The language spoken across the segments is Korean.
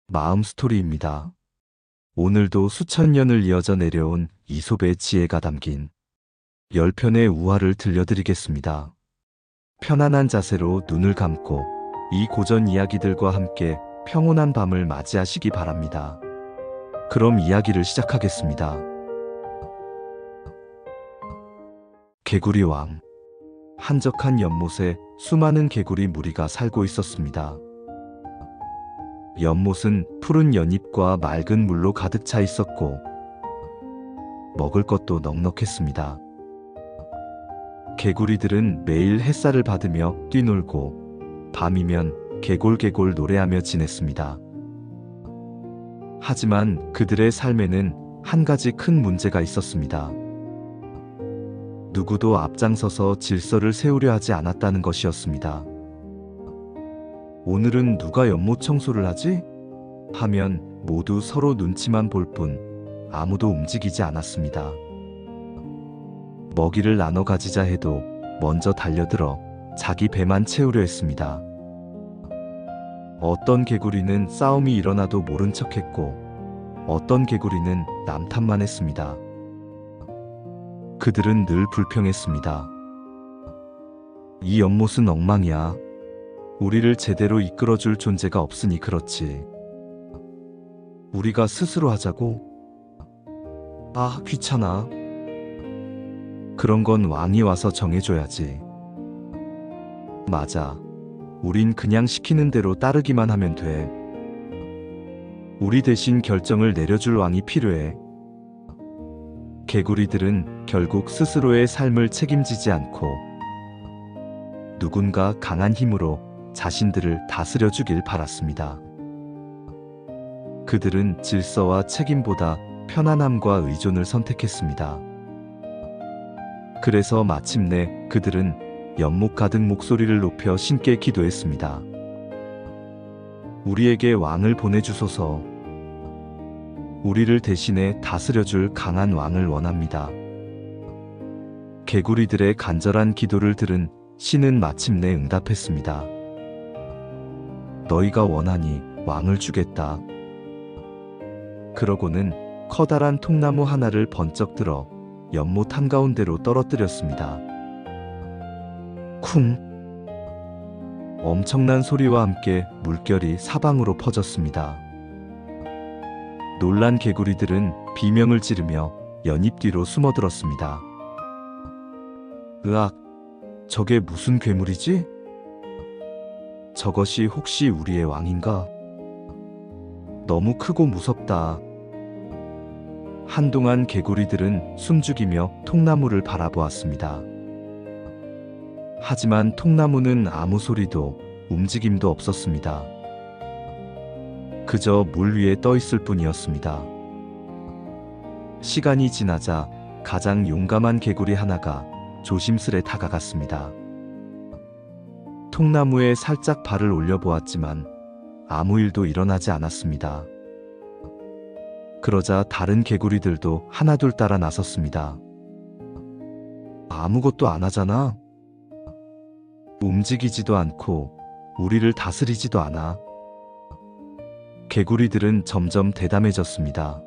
마음 스토리입니다. 오늘도 수천 년을 이어져 내려온 이솝의 지혜가 담긴 10편의 우화를 들려드리겠습니다. 편안한 자세로 눈을 감고 이 고전 이야기들과 함께 평온한 밤을 맞이하시기 바랍니다. 그럼 이야기를 시작하겠습니다. 개구리 왕. 한적한 연못에 수많은 개구리 무리가 살고 있었습니다. 연못은 푸른 연잎과 맑은 물로 가득 차 있었고 먹을 것도 넉넉했습니다. 개구리들은 매일 햇살을 받으며 뛰놀고 밤이면 개골개골 노래하며 지냈습니다. 하지만 그들의 삶에는 한 가지 큰 문제가 있었습니다. 누구도 앞장서서 질서를 세우려 하지 않았다는 것이었습니다. 오늘은 누가 연못 청소를 하지? 하면 모두 서로 눈치만 볼 뿐 아무도 움직이지 않았습니다. 먹이를 나눠 가지자 해도 먼저 달려들어 자기 배만 채우려 했습니다. 어떤 개구리는 싸움이 일어나도 모른 척했고 어떤 개구리는 남 탓만 했습니다. 그들은 늘 불평했습니다. 이 연못은 엉망이야. 우리를 제대로 이끌어줄 존재가 없으니 그렇지. 우리가 스스로 하자고? 아, 귀찮아. 그런 건 왕이 와서 정해줘야지. 맞아. 우린 그냥 시키는 대로 따르기만 하면 돼. 우리 대신 결정을 내려줄 왕이 필요해. 개구리들은 결국 스스로의 삶을 책임지지 않고 누군가 강한 힘으로 자신들을 다스려 주길 바랐습니다. 그들은 질서와 책임보다 편안함과 의존을 선택했습니다. 그래서 마침내 그들은 연못 가득 목소리를 높여 신께 기도했습니다. 우리에게 왕을 보내주소서. 우리를 대신해 다스려줄 강한 왕을 원합니다. 개구리들의 간절한 기도를 들은 신은 마침내 응답했습니다. 너희가 원하니 왕을 주겠다. 그러고는 커다란 통나무 하나를 번쩍 들어 연못 한가운데로 떨어뜨렸습니다. 쿵! 엄청난 소리와 함께 물결이 사방으로 퍼졌습니다. 놀란 개구리들은 비명을 지르며 연잎 뒤로 숨어들었습니다. 으악! 저게 무슨 괴물이지? 저것이 혹시 우리의 왕인가? 너무 크고 무섭다. 한동안 개구리들은 숨죽이며 통나무를 바라보았습니다. 하지만 통나무는 아무 소리도 움직임도 없었습니다. 그저 물 위에 떠 있을 뿐이었습니다. 시간이 지나자 가장 용감한 개구리 하나가 조심스레 다가갔습니다. 통나무에 살짝 발을 올려보았지만 아무 일도 일어나지 않았습니다. 그러자 다른 개구리들도 하나둘 따라 나섰습니다. 아무것도 안 하잖아. 움직이지도 않고 우리를 다스리지도 않아. 개구리들은 점점 대담해졌습니다.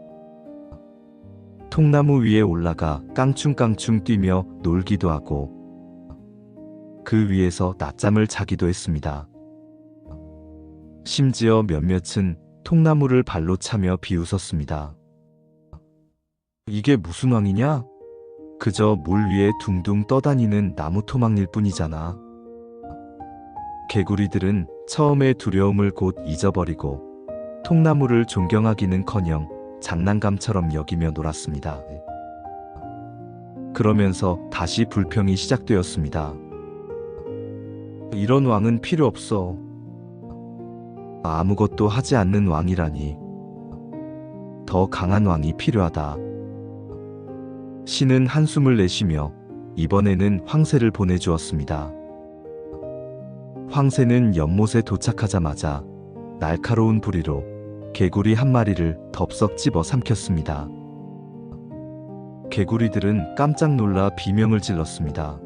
통나무 위에 올라가 깡충깡충 뛰며 놀기도 하고 그 위에서 낮잠을 자기도 했습니다. 심지어 몇몇은 통나무를 발로 차며 비웃었습니다. 이게 무슨 왕이냐? 그저 물 위에 둥둥 떠다니는 나무 토막일 뿐이잖아. 개구리들은 처음의 두려움을 곧 잊어버리고 통나무를 존경하기는커녕 장난감처럼 여기며 놀았습니다. 그러면서 다시 불평이 시작되었습니다. 이런 왕은 필요 없어. 아무것도 하지 않는 왕이라니. 더 강한 왕이 필요하다. 신은 한숨을 내쉬며 이번에는 황새를 보내주었습니다. 황새는 연못에 도착하자마자 날카로운 부리로 개구리 한 마리를 덥석 집어 삼켰습니다. 개구리들은 깜짝 놀라 비명을 질렀습니다.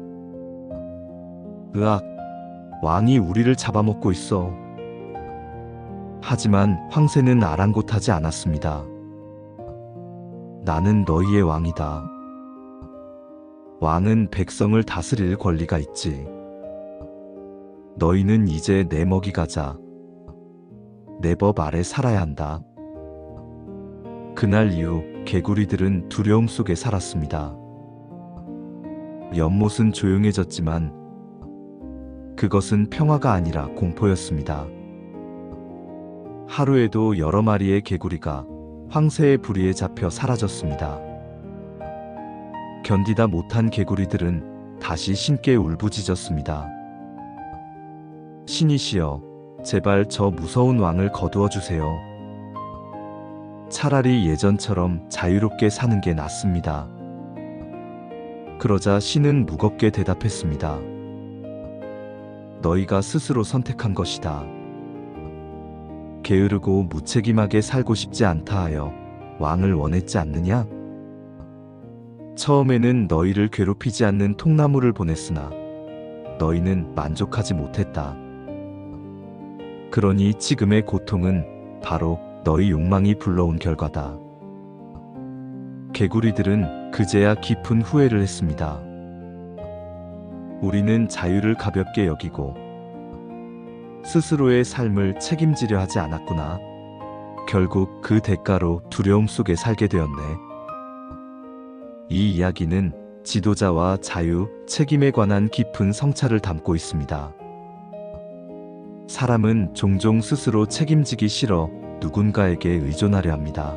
으악! 왕이 우리를 잡아먹고 있어. 하지만 황새는 아랑곳하지 않았습니다. 나는 너희의 왕이다. 왕은 백성을 다스릴 권리가 있지. 너희는 이제 내 먹이 가자. 내 법 아래 살아야 한다. 그날 이후 개구리들은 두려움 속에 살았습니다. 연못은 조용해졌지만 그것은 평화가 아니라 공포였습니다. 하루에도 여러 마리의 개구리가 황새의 부리에 잡혀 사라졌습니다. 견디다 못한 개구리들은 다시 신께 울부짖었습니다. 신이시여, 제발 저 무서운 왕을 거두어 주세요. 차라리 예전처럼 자유롭게 사는 게 낫습니다. 그러자 신은 무겁게 대답했습니다. 너희가 스스로 선택한 것이다. 게으르고 무책임하게 살고 싶지 않다 하여 왕을 원했지 않느냐? 처음에는 너희를 괴롭히지 않는 통나무를 보냈으나 너희는 만족하지 못했다. 그러니 지금의 고통은 바로 너희 욕망이 불러온 결과다. 개구리들은 그제야 깊은 후회를 했습니다. 우리는 자유를 가볍게 여기고 스스로의 삶을 책임지려 하지 않았구나. 결국 그 대가로 두려움 속에 살게 되었네. 이 이야기는 지도자와 자유, 책임에 관한 깊은 성찰을 담고 있습니다. 사람은 종종 스스로 책임지기 싫어 누군가에게 의존하려 합니다.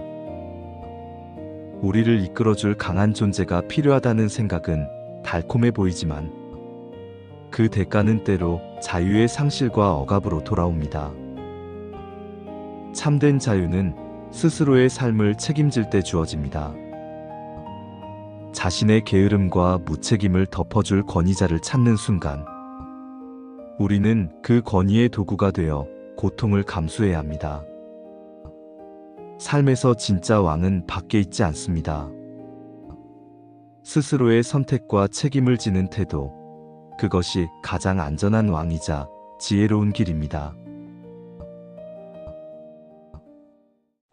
우리를 이끌어줄 강한 존재가 필요하다는 생각은 달콤해 보이지만 그 대가는 때로 자유의 상실과 억압으로 돌아옵니다. 참된 자유는 스스로의 삶을 책임질 때 주어집니다. 자신의 게으름과 무책임을 덮어줄 권위자를 찾는 순간 우리는 그 권위의 도구가 되어 고통을 감수해야 합니다. 삶에서 진짜 왕은 밖에 있지 않습니다. 스스로의 선택과 책임을 지는 태도, 그것이 가장 안전한 왕이자 지혜로운 길입니다.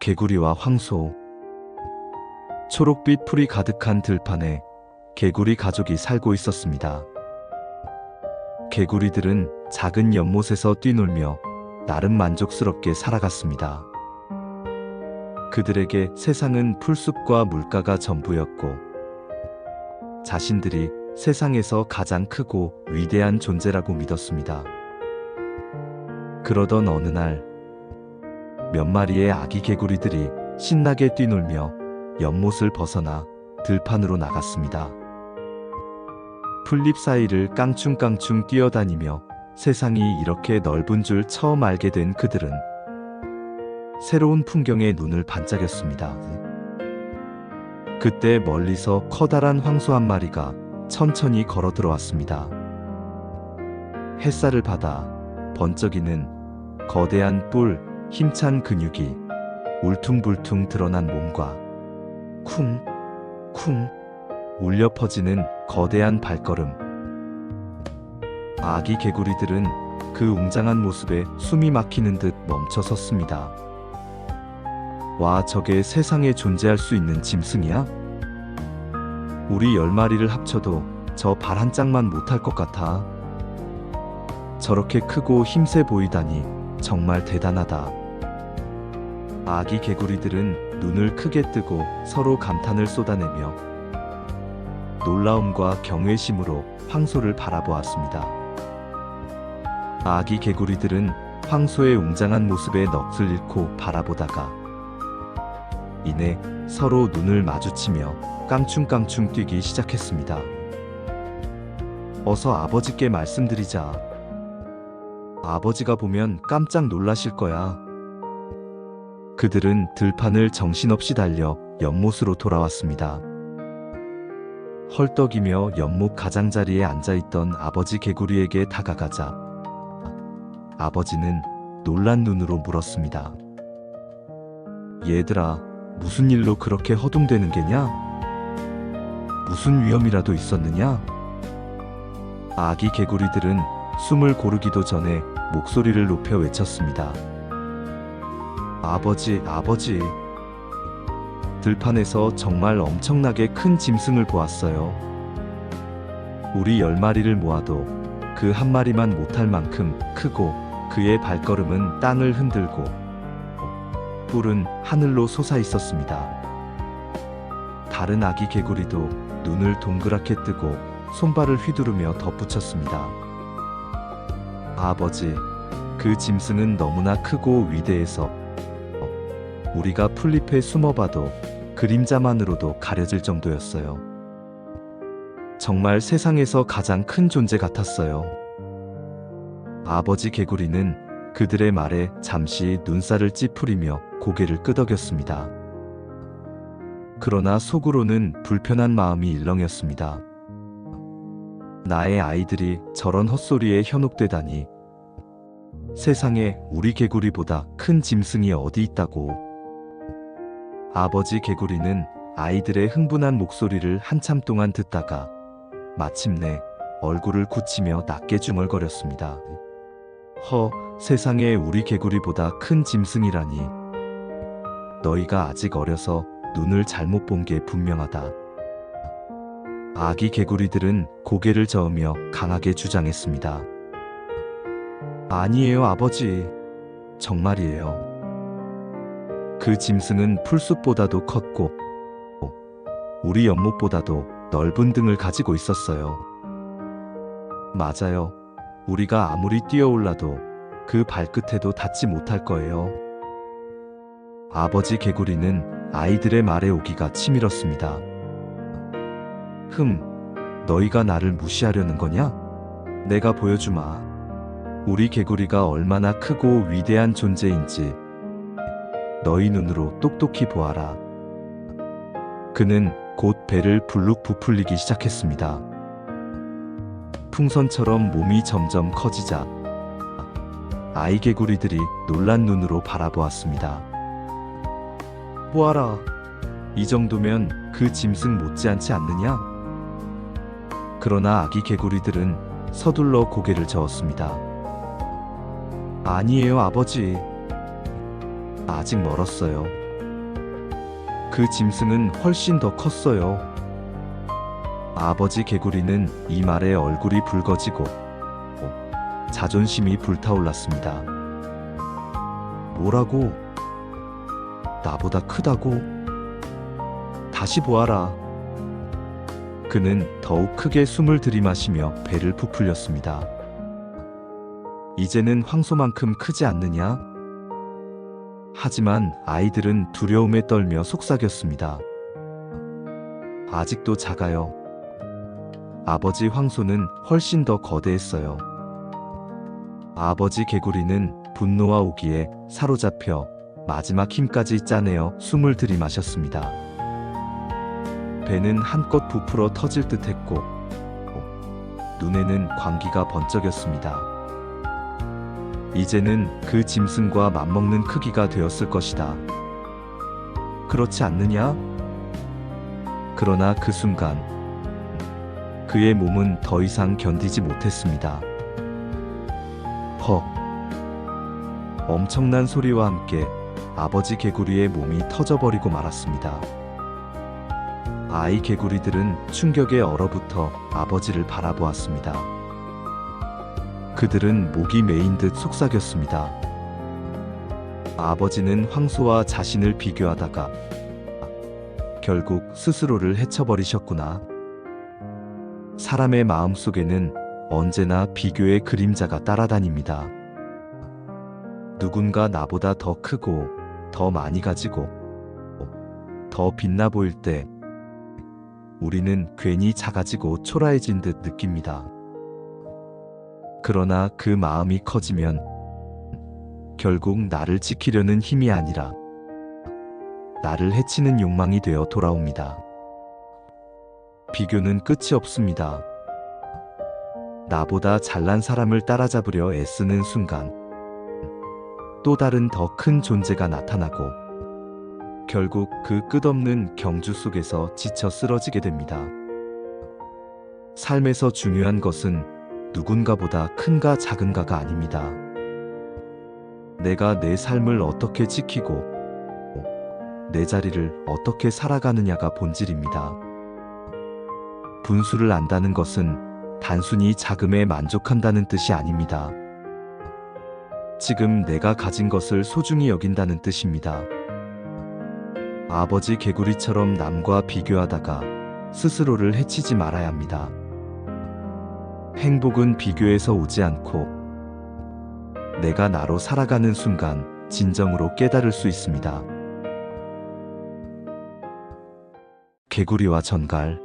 개구리와 황소. 초록빛 풀이 가득한 들판에 개구리 가족이 살고 있었습니다. 개구리들은 작은 연못에서 뛰놀며 나름 만족스럽게 살아갔습니다. 그들에게 세상은 풀숲과 물가가 전부였고 자신들이 세상에서 가장 크고 위대한 존재라고 믿었습니다. 그러던 어느 날 몇 마리의 아기 개구리들이 신나게 뛰놀며 연못을 벗어나 들판으로 나갔습니다. 풀잎 사이를 깡충깡충 뛰어다니며 세상이 이렇게 넓은 줄 처음 알게 된 그들은 새로운 풍경에 눈을 반짝였습니다. 그때 멀리서 커다란 황소 한 마리가 천천히 걸어 들어왔습니다. 햇살을 받아 번쩍이는 거대한 뿔, 힘찬 근육이 울퉁불퉁 드러난 몸과 쿵쿵 울려 퍼지는 거대한 발걸음. 아기 개구리들은 그 웅장한 모습에 숨이 막히는 듯 멈춰 섰습니다. 와, 저게 세상에 존재할 수 있는 짐승이야? 우리 10마리를 합쳐도 저 발 한 짝만 못할 것 같아. 저렇게 크고 힘세 보이다니 정말 대단하다. 아기 개구리들은 눈을 크게 뜨고 서로 감탄을 쏟아내며 놀라움과 경외심으로 황소를 바라보았습니다. 아기 개구리들은 황소의 웅장한 모습에 넋을 잃고 바라보다가 이내 서로 눈을 마주치며 깡충깡충 뛰기 시작했습니다. 어서 아버지께 말씀드리자. 아버지가 보면 깜짝 놀라실 거야. 그들은 들판을 정신없이 달려 연못으로 돌아왔습니다. 헐떡이며 연못 가장자리에 앉아있던 아버지 개구리에게 다가가자 아버지는 놀란 눈으로 물었습니다. 얘들아, 무슨 일로 그렇게 허둥대는 게냐? 무슨 위험이라도 있었느냐? 아기 개구리들은 숨을 고르기도 전에 목소리를 높여 외쳤습니다. 아버지. 들판에서 정말 엄청나게 큰 짐승을 보았어요. 우리 10마리를 모아도 그 한 마리만 못할 만큼 크고 그의 발걸음은 땅을 흔들고 뿔은 하늘로 솟아 있었습니다. 다른 아기 개구리도 눈을 동그랗게 뜨고 손발을 휘두르며 덧붙였습니다. 아버지, 그 짐승은 너무나 크고 위대해서 우리가 풀잎에 숨어봐도 그림자만으로도 가려질 정도였어요. 정말 세상에서 가장 큰 존재 같았어요. 아버지 개구리는 그들의 말에 잠시 눈살을 찌푸리며 고개를 끄덕였습니다. 그러나 속으로는 불편한 마음이 일렁였습니다. 나의 아이들이 저런 헛소리에 현혹되다니. 세상에 우리 개구리보다 큰 짐승이 어디 있다고. 아버지 개구리는 아이들의 흥분한 목소리를 한참 동안 듣다가 마침내 얼굴을 굳히며 낮게 중얼거렸습니다. 세상에 우리 개구리보다 큰 짐승이라니. 너희가 아직 어려서 눈을 잘못 본 게 분명하다. 아기 개구리들은 고개를 저으며 강하게 주장했습니다. 아니에요, 아버지. 정말이에요. 그 짐승은 풀숲보다도 컸고 우리 연못보다도 넓은 등을 가지고 있었어요. 맞아요. 우리가 아무리 뛰어올라도 그 발끝에도 닿지 못할 거예요. 아버지 개구리는 아이들의 말에 오기가 치밀었습니다. 너희가 나를 무시하려는 거냐? 내가 보여주마. 우리 개구리가 얼마나 크고 위대한 존재인지 너희 눈으로 똑똑히 보아라. 그는 곧 배를 불룩 부풀리기 시작했습니다. 풍선처럼 몸이 점점 커지자 아이 개구리들이 놀란 눈으로 바라보았습니다. 보아라. 이 정도면 그 짐승 못지않지 않느냐? 그러나 아기 개구리들은 서둘러 고개를 저었습니다. 아니에요, 아버지. 아직 멀었어요. 그 짐승은 훨씬 더 컸어요. 아버지 개구리는 이 말에 얼굴이 붉어지고 자존심이 불타올랐습니다. 뭐라고? 나보다 크다고? 다시 보아라. 그는 더욱 크게 숨을 들이마시며 배를 부풀렸습니다. 이제는 황소만큼 크지 않느냐? 하지만 아이들은 두려움에 떨며 속삭였습니다. 아직도 작아요. 아버지 황소는 훨씬 더 거대했어요. 아버지 개구리는 분노와 오기에 사로잡혀 마지막 힘까지 짜내어 숨을 들이마셨습니다. 배는 한껏 부풀어 터질 듯 했고 눈에는 광기가 번쩍였습니다. 이제는 그 짐승과 맞먹는 크기가 되었을 것이다. 그렇지 않느냐? 그러나 그 순간 그의 몸은 더 이상 견디지 못했습니다. 퍽! 엄청난 소리와 함께 아버지 개구리의 몸이 터져버리고 말았습니다. 아이 개구리들은 충격에 얼어붙어 아버지를 바라보았습니다. 그들은 목이 메인 듯 속삭였습니다. 아버지는 황소와 자신을 비교하다가 결국 스스로를 해쳐버리셨구나. 사람의 마음속에는 언제나 비교의 그림자가 따라다닙니다. 누군가 나보다 더 크고 더 많이 가지고 더 빛나 보일 때 우리는 괜히 작아지고 초라해진 듯 느낍니다. 그러나 그 마음이 커지면 결국 나를 지키려는 힘이 아니라 나를 해치는 욕망이 되어 돌아옵니다. 비교는 끝이 없습니다. 나보다 잘난 사람을 따라잡으려 애쓰는 순간 또 다른 더 큰 존재가 나타나고 결국 그 끝없는 경주 속에서 지쳐 쓰러지게 됩니다. 삶에서 중요한 것은 누군가보다 큰가 작은가가 아닙니다. 내가 내 삶을 어떻게 지키고 내 자리를 어떻게 살아가느냐가 본질입니다. 분수를 안다는 것은 단순히 자금에 만족한다는 뜻이 아닙니다. 지금 내가 가진 것을 소중히 여긴다는 뜻입니다. 아버지 개구리처럼 남과 비교하다가 스스로를 해치지 말아야 합니다. 행복은 비교에서 오지 않고 내가 나로 살아가는 순간 진정으로 깨달을 수 있습니다. 개구리와 전갈.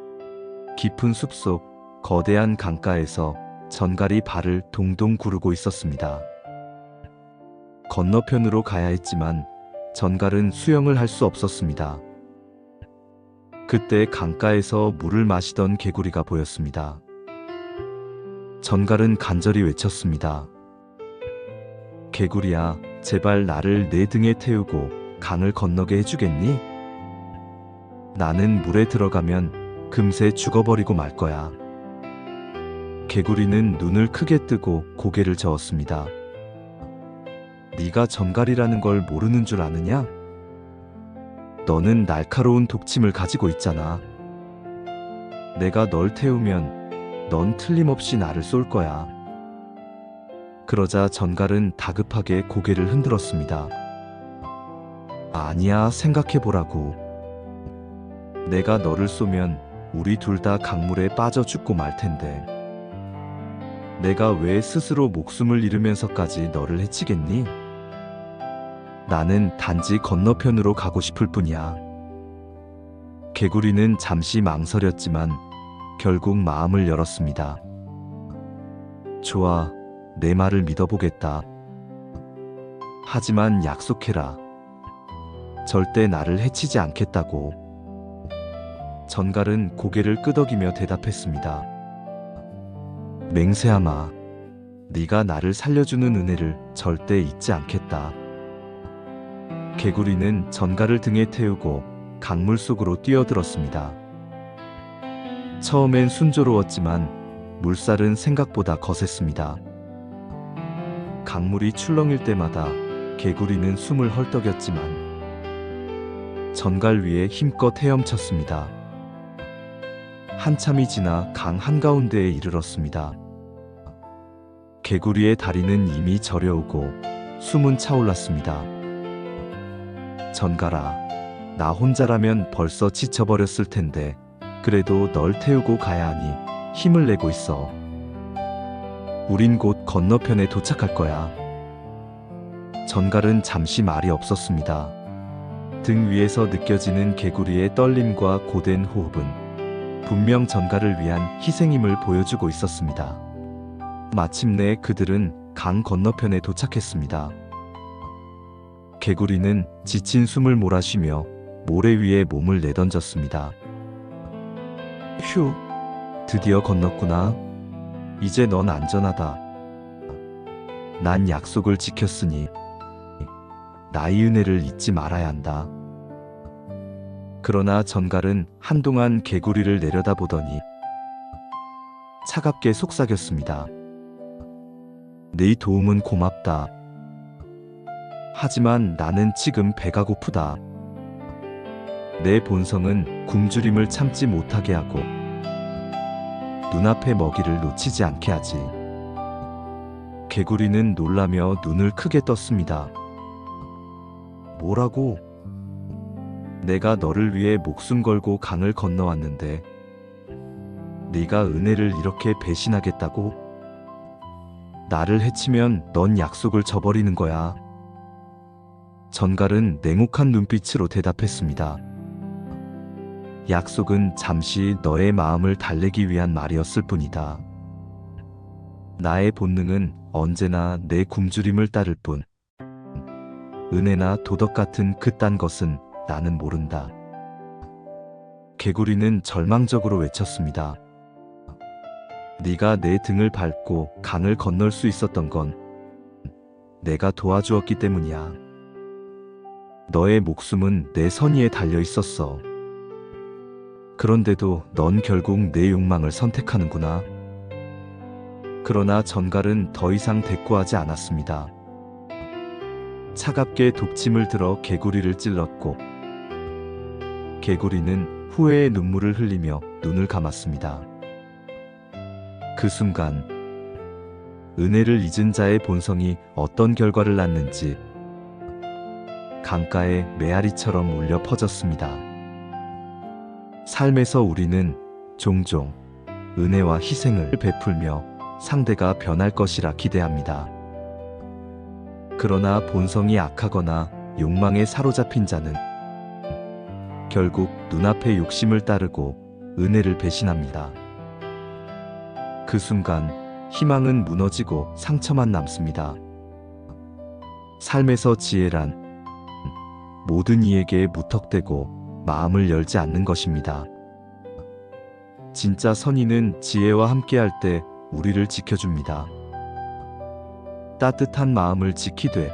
깊은 숲속 거대한 강가에서 전갈이 발을 동동 구르고 있었습니다. 건너편으로 가야 했지만 전갈은 수영을 할 수 없었습니다. 그때 강가에서 물을 마시던 개구리가 보였습니다. 전갈은 간절히 외쳤습니다. 개구리야, 제발 나를 내 등에 태우고 강을 건너게 해주겠니? 나는 물에 들어가면 금세 죽어버리고 말 거야. 개구리는 눈을 크게 뜨고 고개를 저었습니다. 네가 전갈이라는 걸 모르는 줄 아느냐? 너는 날카로운 독침을 가지고 있잖아. 내가 널 태우면 넌 틀림없이 나를 쏠 거야. 그러자 전갈은 다급하게 고개를 흔들었습니다. 아니야, 생각해보라고. 내가 너를 쏘면 우리 둘 다 강물에 빠져 죽고 말 텐데. 내가 왜 스스로 목숨을 잃으면서까지 너를 해치겠니? 나는 단지 건너편으로 가고 싶을 뿐이야. 개구리는 잠시 망설였지만 결국 마음을 열었습니다. 좋아, 내 말을 믿어보겠다. 하지만 약속해라. 절대 나를 해치지 않겠다고. 전갈은 고개를 끄덕이며 대답했습니다. 맹세하마. 네가 나를 살려주는 은혜를 절대 잊지 않겠다. 개구리는 전갈을 등에 태우고 강물 속으로 뛰어들었습니다. 처음엔 순조로웠지만 물살은 생각보다 거셌습니다. 강물이 출렁일 때마다 개구리는 숨을 헐떡였지만 전갈 위에 힘껏 헤엄쳤습니다. 한참이 지나 강 한가운데에 이르렀습니다. 개구리의 다리는 이미 저려오고 숨은 차올랐습니다. 전갈아, 나 혼자라면 벌써 지쳐버렸을 텐데 그래도 널 태우고 가야 하니 힘을 내고 있어. 우린 곧 건너편에 도착할 거야. 전갈은 잠시 말이 없었습니다. 등 위에서 느껴지는 개구리의 떨림과 고된 호흡은 분명 전갈을 위한 희생임을 보여주고 있었습니다. 마침내 그들은 강 건너편에 도착했습니다. 개구리는 지친 숨을 몰아쉬며 모래 위에 몸을 내던졌습니다. 휴, 드디어 건넜구나. 이제 넌 안전하다. 난 약속을 지켰으니 나의 은혜를 잊지 말아야 한다. 그러나 전갈은 한동안 개구리를 내려다보더니 차갑게 속삭였습니다. 네 도움은 고맙다. 하지만 나는 지금 배가 고프다. 내 본성은 굶주림을 참지 못하게 하고 눈앞의 먹이를 놓치지 않게 하지. 개구리는 놀라며 눈을 크게 떴습니다. 뭐라고? 내가 너를 위해 목숨 걸고 강을 건너왔는데 네가 은혜를 이렇게 배신하겠다고? 나를 해치면 넌 약속을 저버리는 거야. 전갈은 냉혹한 눈빛으로 대답했습니다. 약속은 잠시 너의 마음을 달래기 위한 말이었을 뿐이다. 나의 본능은 언제나 내 굶주림을 따를 뿐. 은혜나 도덕 같은 그딴 것은 나는 모른다. 개구리는 절망적으로 외쳤습니다. 네가 내 등을 밟고 강을 건널 수 있었던 건 내가 도와주었기 때문이야. 너의 목숨은 내 선의에 달려 있었어. 그런데도 넌 결국 내 욕망을 선택하는구나. 그러나 전갈은 더 이상 대꾸하지 않았습니다. 차갑게 독침을 들어 개구리를 찔렀고 개구리는 후회의 눈물을 흘리며 눈을 감았습니다. 그 순간 은혜를 잊은 자의 본성이 어떤 결과를 낳는지 강가의 메아리처럼 울려 퍼졌습니다. 삶에서 우리는 종종 은혜와 희생을 베풀며 상대가 변할 것이라 기대합니다. 그러나 본성이 악하거나 욕망에 사로잡힌 자는 결국 눈앞의 욕심을 따르고 은혜를 배신합니다. 그 순간 희망은 무너지고 상처만 남습니다. 삶에서 지혜란 모든 이에게 무턱대고 마음을 열지 않는 것입니다. 진짜 선의는 지혜와 함께할 때 우리를 지켜줍니다. 따뜻한 마음을 지키되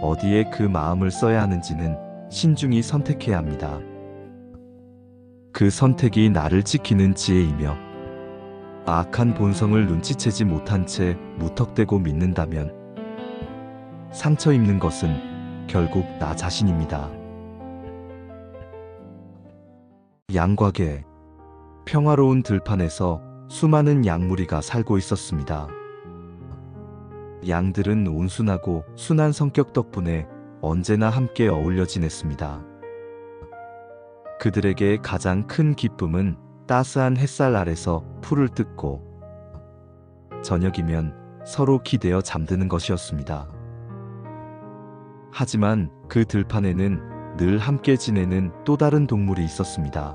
어디에 그 마음을 써야 하는지는 신중히 선택해야 합니다. 그 선택이 나를 지키는 지혜이며 악한 본성을 눈치채지 못한 채 무턱대고 믿는다면 상처 입는 것은 결국 나 자신입니다. 양과 개. 평화로운 들판에서 수많은 양무리가 살고 있었습니다. 양들은 온순하고 순한 성격 덕분에 언제나 함께 어울려 지냈습니다. 그들에게 가장 큰 기쁨은 따스한 햇살 아래서 풀을 뜯고 저녁이면 서로 기대어 잠드는 것이었습니다. 하지만 그 들판에는 늘 함께 지내는 또 다른 동물이 있었습니다.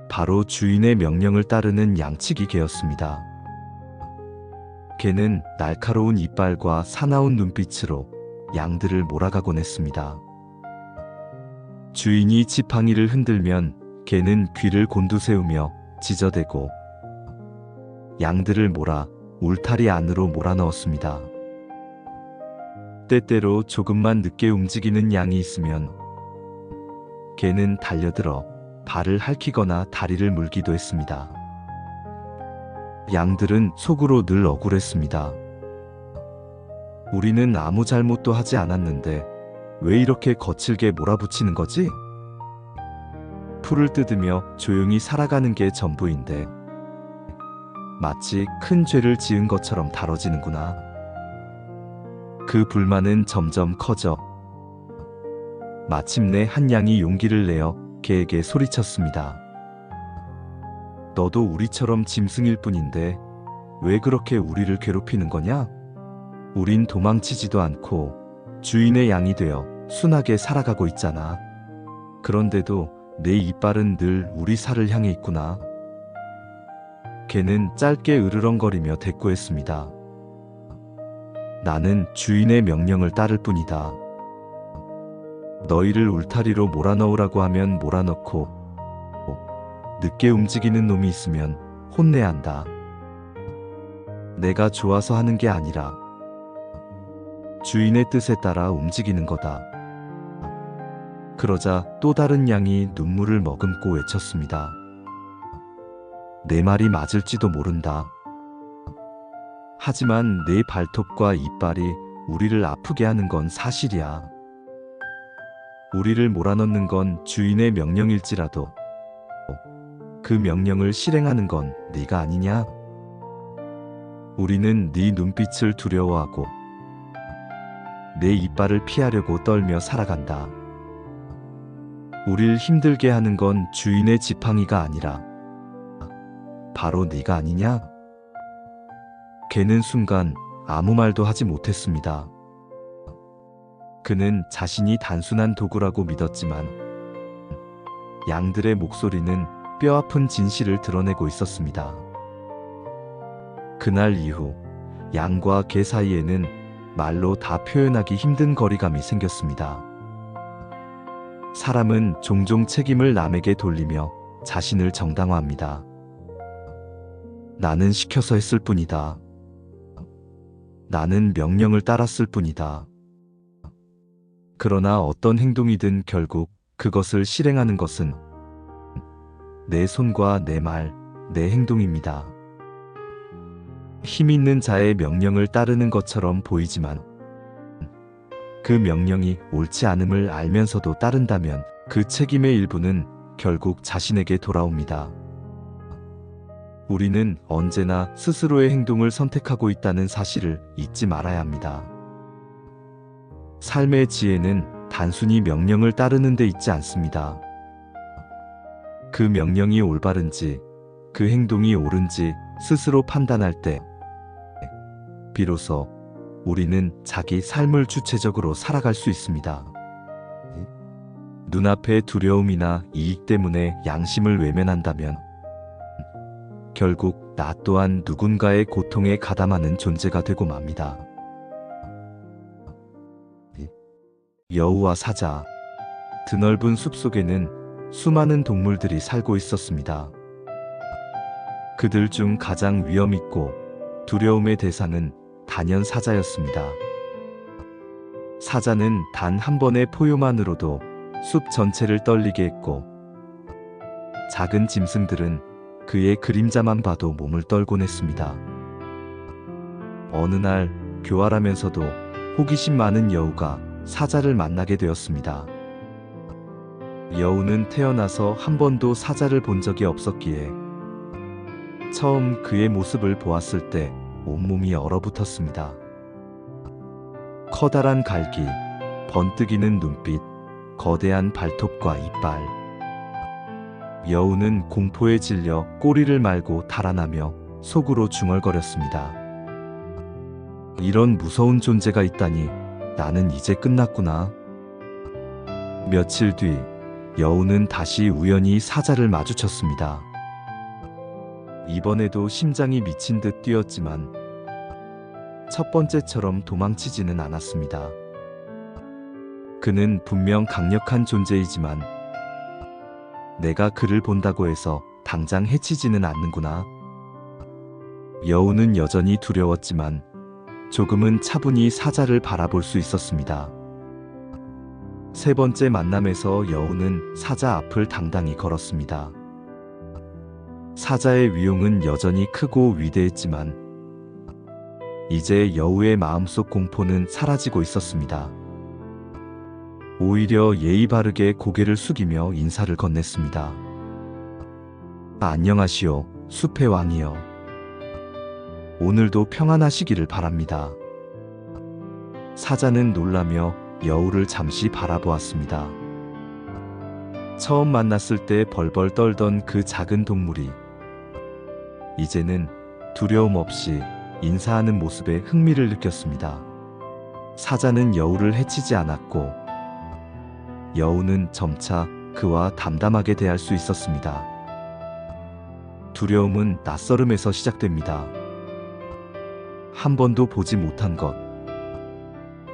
바로 주인의 명령을 따르는 양치기 개였습니다. 개는 날카로운 이빨과 사나운 눈빛으로 양들을 몰아가곤 했습니다. 주인이 지팡이를 흔들면 개는 귀를 곤두세우며 지저대고 양들을 몰아 울타리 안으로 몰아넣었습니다. 때때로 조금만 늦게 움직이는 양이 있으면 개는 달려들어 발을 핥히거나 다리를 물기도 했습니다. 양들은 속으로 늘 억울했습니다. 우리는 아무 잘못도 하지 않았는데 왜 이렇게 거칠게 몰아붙이는 거지? 풀을 뜯으며 조용히 살아가는 게 전부인데 마치 큰 죄를 지은 것처럼 다뤄지는구나. 그 불만은 점점 커져 마침내 한 양이 용기를 내어 개에게 소리쳤습니다. 너도 우리처럼 짐승일 뿐인데 왜 그렇게 우리를 괴롭히는 거냐? 우린 도망치지도 않고 주인의 양이 되어 순하게 살아가고 있잖아. 그런데도 내 이빨은 늘 우리 살을 향해 있구나. 개는 짧게 으르렁거리며 대꾸했습니다. 나는 주인의 명령을 따를 뿐이다. 너희를 울타리로 몰아넣으라고 하면 몰아넣고 늦게 움직이는 놈이 있으면 혼내야 한다. 내가 좋아서 하는 게 아니라 주인의 뜻에 따라 움직이는 거다. 그러자 또 다른 양이 눈물을 머금고 외쳤습니다. 내 말이 맞을지도 모른다. 하지만 내 발톱과 이빨이 우리를 아프게 하는 건 사실이야. 우리를 몰아넣는 건 주인의 명령일지라도 그 명령을 실행하는 건 네가 아니냐? 우리는 네 눈빛을 두려워하고 내 이빨을 피하려고 떨며 살아간다. 우릴 힘들게 하는 건 주인의 지팡이가 아니라 바로 네가 아니냐? 개는 순간 아무 말도 하지 못했습니다. 그는 자신이 단순한 도구라고 믿었지만 양들의 목소리는 뼈아픈 진실을 드러내고 있었습니다. 그날 이후 양과 개 사이에는 말로 다 표현하기 힘든 거리감이 생겼습니다. 사람은 종종 책임을 남에게 돌리며 자신을 정당화합니다. 나는 시켜서 했을 뿐이다. 나는 명령을 따랐을 뿐이다. 그러나 어떤 행동이든 결국 그것을 실행하는 것은 내 손과 내 말, 내 행동입니다. 힘 있는 자의 명령을 따르는 것처럼 보이지만 그 명령이 옳지 않음을 알면서도 따른다면 그 책임의 일부는 결국 자신에게 돌아옵니다. 우리는 언제나 스스로의 행동을 선택하고 있다는 사실을 잊지 말아야 합니다. 삶의 지혜는 단순히 명령을 따르는 데 있지 않습니다. 그 명령이 올바른지, 그 행동이 옳은지 스스로 판단할 때, 비로소 우리는 자기 삶을 주체적으로 살아갈 수 있습니다. 눈앞의 두려움이나 이익 때문에 양심을 외면한다면 결국 나 또한 누군가의 고통에 가담하는 존재가 되고 맙니다. 여우와 사자. 드넓은 숲속에는 수많은 동물들이 살고 있었습니다. 그들 중 가장 위험 있고 두려움의 대상은 단연 사자였습니다. 사자는 단 한 번의 포효만으로도 숲 전체를 떨리게 했고, 작은 짐승들은 그의 그림자만 봐도 몸을 떨곤 했습니다. 어느 날 교활하면서도 호기심 많은 여우가 사자를 만나게 되었습니다. 여우는 태어나서 한 번도 사자를 본 적이 없었기에 처음 그의 모습을 보았을 때 온몸이 얼어붙었습니다. 커다란 갈기, 번뜩이는 눈빛, 거대한 발톱과 이빨. 여우는 공포에 질려 꼬리를 말고 달아나며 속으로 중얼거렸습니다. 이런 무서운 존재가 있다니 나는 이제 끝났구나. 며칠 뒤 여우는 다시 우연히 사자를 마주쳤습니다. 이번에도 심장이 미친 듯 뛰었지만 첫 번째처럼 도망치지는 않았습니다. 그는 분명 강력한 존재이지만 내가 그를 본다고 해서 당장 해치지는 않는구나. 여우는 여전히 두려웠지만 조금은 차분히 사자를 바라볼 수 있었습니다. 세 번째 만남에서 여우는 사자 앞을 당당히 걸었습니다. 사자의 위용은 여전히 크고 위대했지만 이제 여우의 마음속 공포는 사라지고 있었습니다. 오히려 예의 바르게 고개를 숙이며 인사를 건넸습니다. 안녕하시오, 숲의 왕이여. 오늘도 평안하시기를 바랍니다. 사자는 놀라며 여우를 잠시 바라보았습니다. 처음 만났을 때 벌벌 떨던 그 작은 동물이 이제는 두려움 없이 인사하는 모습에 흥미를 느꼈습니다. 사자는 여우를 해치지 않았고 여우는 점차 그와 담담하게 대할 수 있었습니다. 두려움은 낯설음에서 시작됩니다. 한 번도 보지 못한 것,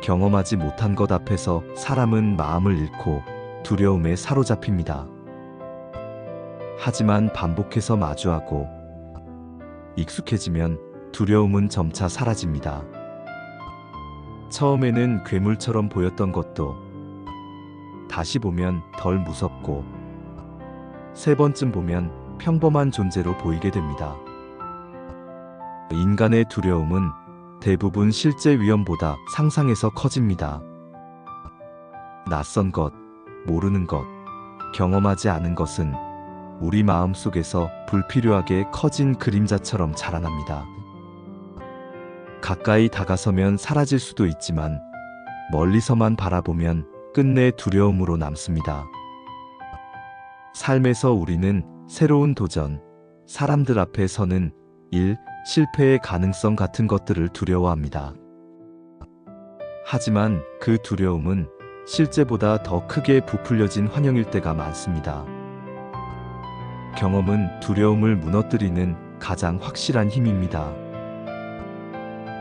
경험하지 못한 것 앞에서 사람은 마음을 잃고 두려움에 사로잡힙니다. 하지만 반복해서 마주하고 익숙해지면 두려움은 점차 사라집니다. 처음에는 괴물처럼 보였던 것도 다시 보면 덜 무섭고 세 번쯤 보면 평범한 존재로 보이게 됩니다. 인간의 두려움은 대부분 실제 위험보다 상상에서 커집니다. 낯선 것, 모르는 것, 경험하지 않은 것은 우리 마음속에서 불필요하게 커진 그림자처럼 자라납니다. 가까이 다가서면 사라질 수도 있지만 멀리서만 바라보면 끝내 두려움으로 남습니다. 삶에서 우리는 새로운 도전, 사람들 앞에 서는 일, 실패의 가능성 같은 것들을 두려워합니다. 하지만 그 두려움은 실제보다 더 크게 부풀려진 환영일 때가 많습니다. 경험은 두려움을 무너뜨리는 가장 확실한 힘입니다.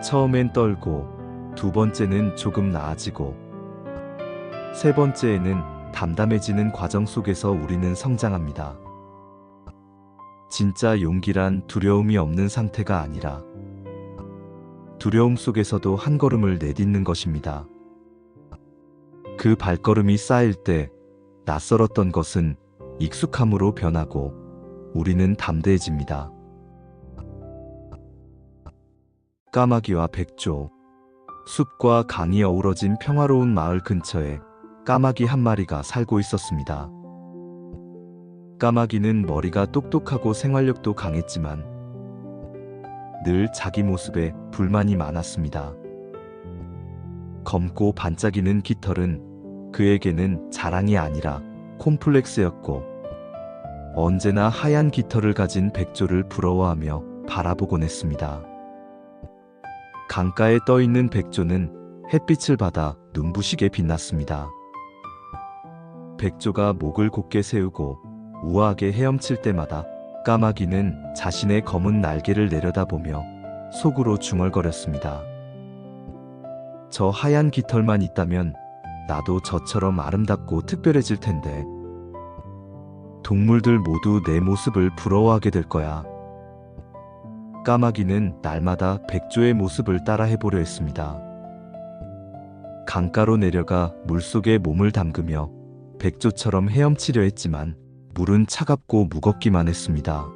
처음엔 떨고, 두 번째는 조금 나아지고, 세 번째에는 담담해지는 과정 속에서 우리는 성장합니다. 진짜 용기란 두려움이 없는 상태가 아니라 두려움 속에서도 한 걸음을 내딛는 것입니다. 그 발걸음이 쌓일 때 낯설었던 것은 익숙함으로 변하고 우리는 담대해집니다. 까마귀와 백조. 숲과 강이 어우러진 평화로운 마을 근처에 까마귀 한 마리가 살고 있었습니다. 까마귀는 머리가 똑똑하고 생활력도 강했지만 늘 자기 모습에 불만이 많았습니다. 검고 반짝이는 깃털은 그에게는 자랑이 아니라 콤플렉스였고, 언제나 하얀 깃털을 가진 백조를 부러워하며 바라보곤 했습니다. 강가에 떠있는 백조는 햇빛을 받아 눈부시게 빛났습니다. 백조가 목을 곧게 세우고 우아하게 헤엄칠 때마다 까마귀는 자신의 검은 날개를 내려다보며 속으로 중얼거렸습니다. 저 하얀 깃털만 있다면 나도 저처럼 아름답고 특별해질 텐데. 동물들 모두 내 모습을 부러워하게 될 거야. 까마귀는 날마다 백조의 모습을 따라 해보려 했습니다. 강가로 내려가 물속에 몸을 담그며 백조처럼 헤엄치려 했지만 물은 차갑고 무겁기만 했습니다.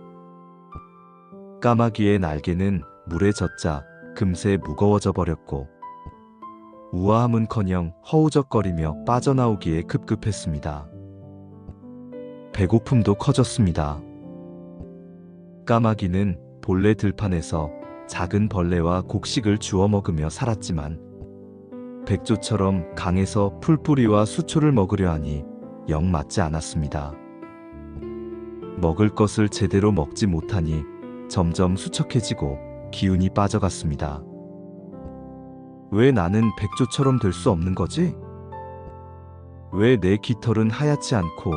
까마귀의 날개는 물에 젖자 금세 무거워져 버렸고, 우아함은커녕 허우적거리며 빠져나오기에 급급했습니다. 배고픔도 커졌습니다. 까마귀는 본래 들판에서 작은 벌레와 곡식을 주워 먹으며 살았지만 백조처럼 강에서 풀뿌리와 수초를 먹으려 하니 영 맞지 않았습니다. 먹을 것을 제대로 먹지 못하니 점점 수척해지고 기운이 빠져갔습니다. 왜 나는 백조처럼 될 수 없는 거지? 왜 내 깃털은 하얗지 않고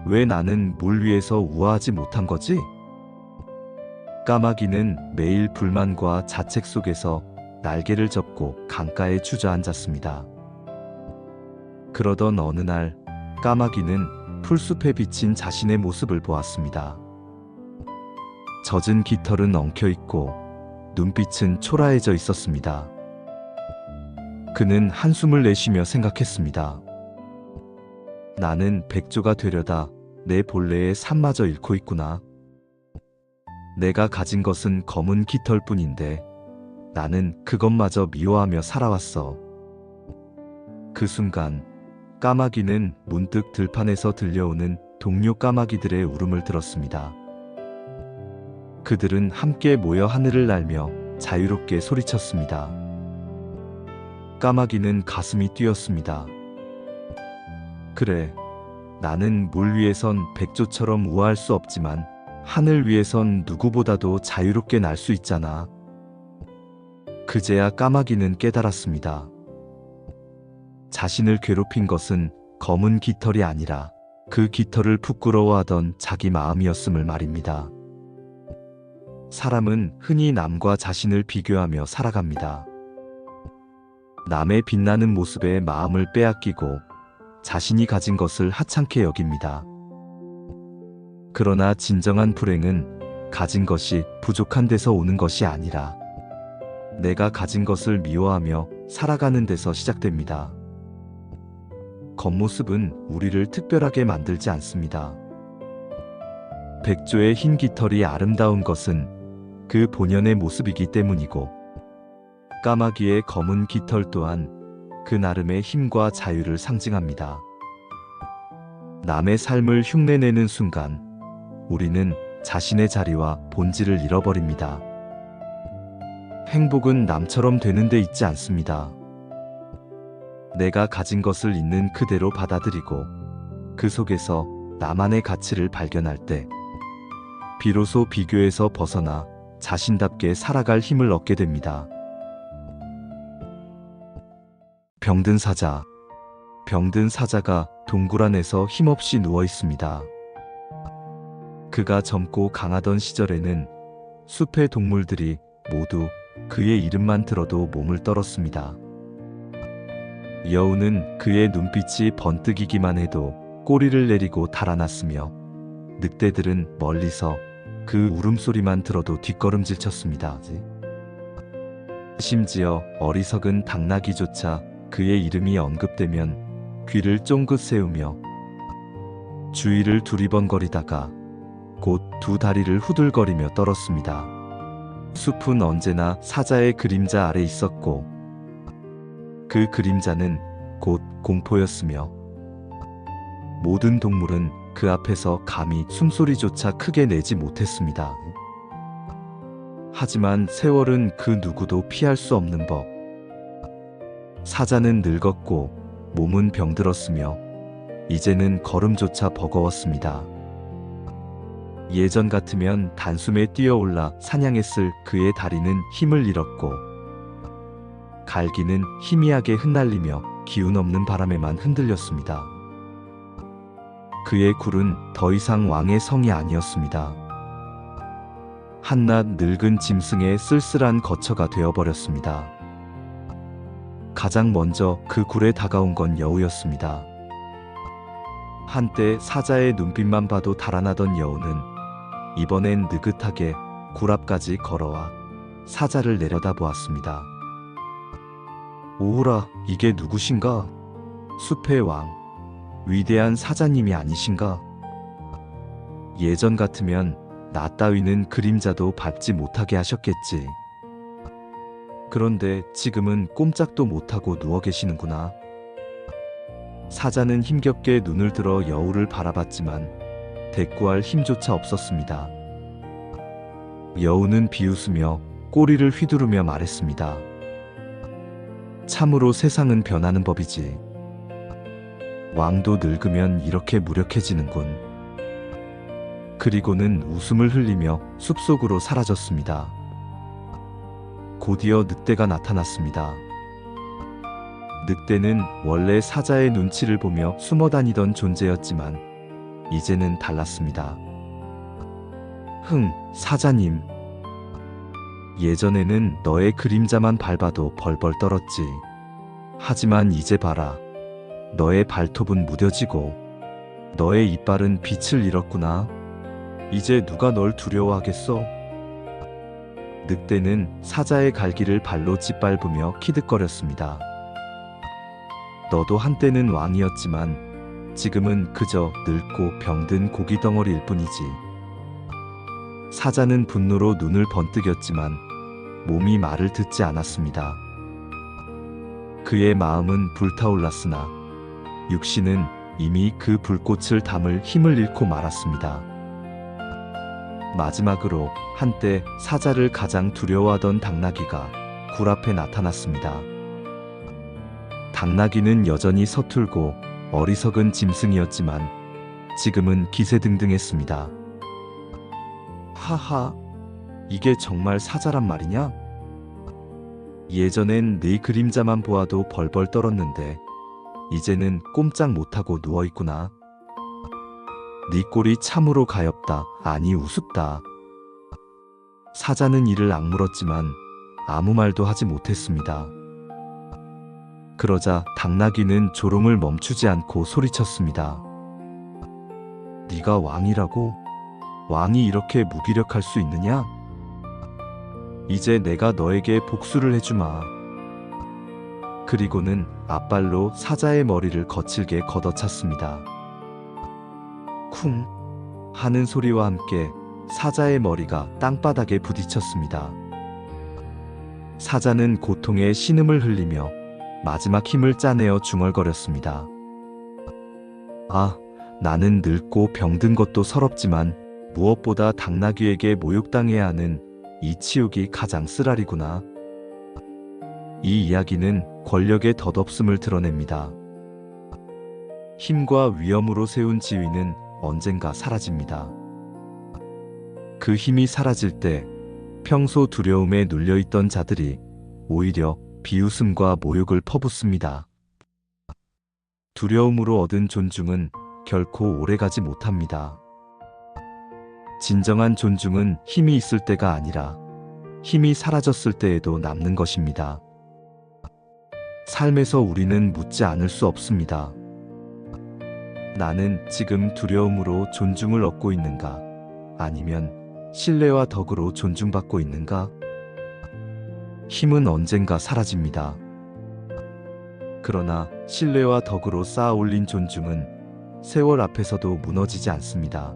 왜 나는 물 위에서 우아하지 못한 거지? 까마귀는 매일 불만과 자책 속에서 날개를 접고 강가에 주저앉았습니다. 그러던 어느 날 까마귀는 풀숲에 비친 자신의 모습을 보았습니다. 젖은 깃털은 엉켜있고 눈빛은 초라해져 있었습니다. 그는 한숨을 내쉬며 생각했습니다. 나는 백조가 되려다 내 본래의 삶마저 잃고 있구나. 내가 가진 것은 검은 깃털뿐인데 나는 그것마저 미워하며 살아왔어. 그 순간 까마귀는 문득 들판에서 들려오는 동료 까마귀들의 울음을 들었습니다. 그들은 함께 모여 하늘을 날며 자유롭게 소리쳤습니다. 까마귀는 가슴이 뛰었습니다. 그래, 나는 물 위에선 백조처럼 우아할 수 없지만 하늘 위에선 누구보다도 자유롭게 날 수 있잖아. 그제야 까마귀는 깨달았습니다. 자신을 괴롭힌 것은 검은 깃털이 아니라 그 깃털을 부끄러워하던 자기 마음이었음을 말입니다. 사람은 흔히 남과 자신을 비교하며 살아갑니다. 남의 빛나는 모습에 마음을 빼앗기고 자신이 가진 것을 하찮게 여깁니다. 그러나 진정한 불행은 가진 것이 부족한 데서 오는 것이 아니라 내가 가진 것을 미워하며 살아가는 데서 시작됩니다. 겉모습은 우리를 특별하게 만들지 않습니다. 백조의 흰 깃털이 아름다운 것은 그 본연의 모습이기 때문이고, 까마귀의 검은 깃털 또한 그 나름의 힘과 자유를 상징합니다. 남의 삶을 흉내내는 순간 우리는 자신의 자리와 본질을 잃어버립니다. 행복은 남처럼 되는 데 있지 않습니다. 내가 가진 것을 있는 그대로 받아들이고 그 속에서 나만의 가치를 발견할 때 비로소 비교에서 벗어나 자신답게 살아갈 힘을 얻게 됩니다. 병든 사자. 병든 사자가 동굴 안에서 힘없이 누워 있습니다. 그가 젊고 강하던 시절에는 숲의 동물들이 모두 그의 이름만 들어도 몸을 떨었습니다. 여우는 그의 눈빛이 번뜩이기만 해도 꼬리를 내리고 달아났으며, 늑대들은 멀리서 그 울음소리만 들어도 뒷걸음질 쳤습니다. 심지어 어리석은 당나귀조차 그의 이름이 언급되면 귀를 쫑긋 세우며 주위를 두리번거리다가 곧 두 다리를 후들거리며 떨었습니다. 숲은 언제나 사자의 그림자 아래 있었고 그 그림자는 곧 공포였으며 모든 동물은 그 앞에서 감히 숨소리조차 크게 내지 못했습니다. 하지만 세월은 그 누구도 피할 수 없는 법. 사자는 늙었고 몸은 병들었으며 이제는 걸음조차 버거웠습니다. 예전 같으면 단숨에 뛰어올라 사냥했을 그의 다리는 힘을 잃었고 갈기는 희미하게 흩날리며 기운 없는 바람에만 흔들렸습니다. 그의 굴은 더 이상 왕의 성이 아니었습니다. 한낱 늙은 짐승의 쓸쓸한 거처가 되어버렸습니다. 가장 먼저 그 굴에 다가온 건 여우였습니다. 한때 사자의 눈빛만 봐도 달아나던 여우는 이번엔 느긋하게 굴 앞까지 걸어와 사자를 내려다보았습니다. 오호라, 이게 누구신가? 숲의 왕, 위대한 사자님이 아니신가? 예전 같으면 나 따위는 그림자도 밟지 못하게 하셨겠지. 그런데 지금은 꼼짝도 못하고 누워 계시는구나. 사자는 힘겹게 눈을 들어 여우를 바라봤지만 대꾸할 힘조차 없었습니다. 여우는 비웃으며 꼬리를 휘두르며 말했습니다. 참으로 세상은 변하는 법이지. 왕도 늙으면 이렇게 무력해지는군. 그리고는 웃음을 흘리며 숲속으로 사라졌습니다. 곧이어 늑대가 나타났습니다. 늑대는 원래 사자의 눈치를 보며 숨어 다니던 존재였지만 이제는 달랐습니다. 사자님. 예전에는 너의 그림자만 밟아도 벌벌 떨었지. 하지만 이제 봐라. 너의 발톱은 무뎌지고 너의 이빨은 빛을 잃었구나. 이제 누가 널 두려워하겠어? 늑대는 사자의 갈기를 발로 짓밟으며 키득거렸습니다. 너도 한때는 왕이었지만 지금은 그저 늙고 병든 고기 덩어리일 뿐이지. 사자는 분노로 눈을 번뜩였지만 몸이 말을 듣지 않았습니다. 그의 마음은 불타올랐으나 육신은 이미 그 불꽃을 담을 힘을 잃고 말았습니다. 마지막으로 한때 사자를 가장 두려워하던 당나귀가 굴 앞에 나타났습니다. 당나귀는 여전히 서툴고 어리석은 짐승이었지만 지금은 기세등등했습니다. 하하, 이게 정말 사자란 말이냐? 예전엔 네 그림자만 보아도 벌벌 떨었는데 이제는 꼼짝 못하고 누워있구나. 네 꼴이 참으로 가엾다. 아니 우습다. 사자는 이를 악물었지만 아무 말도 하지 못했습니다. 그러자 당나귀는 조롱을 멈추지 않고 소리쳤습니다. 네가 왕이라고? 왕이 이렇게 무기력할 수 있느냐? 이제 내가 너에게 복수를 해주마. 그리고는 앞발로 사자의 머리를 거칠게 걷어찼습니다. 쿵 하는 소리와 함께 사자의 머리가 땅바닥에 부딪혔습니다. 사자는 고통에 신음을 흘리며 마지막 힘을 짜내어 중얼거렸습니다. 아, 나는 늙고 병든 것도 서럽지만 무엇보다 당나귀에게 모욕당해야 하는 이 치욕이 가장 쓰라리구나. 이 이야기는 권력의 덧없음을 드러냅니다. 힘과 위엄으로 세운 지위는 언젠가 사라집니다. 그 힘이 사라질 때 평소 두려움에 눌려있던 자들이 오히려 비웃음과 모욕을 퍼붓습니다. 두려움으로 얻은 존중은 결코 오래가지 못합니다. 진정한 존중은 힘이 있을 때가 아니라 힘이 사라졌을 때에도 남는 것입니다. 삶에서 우리는 묻지 않을 수 없습니다. 나는 지금 두려움으로 존중을 얻고 있는가? 아니면 신뢰와 덕으로 존중받고 있는가? 힘은 언젠가 사라집니다. 그러나 신뢰와 덕으로 쌓아 올린 존중은 세월 앞에서도 무너지지 않습니다.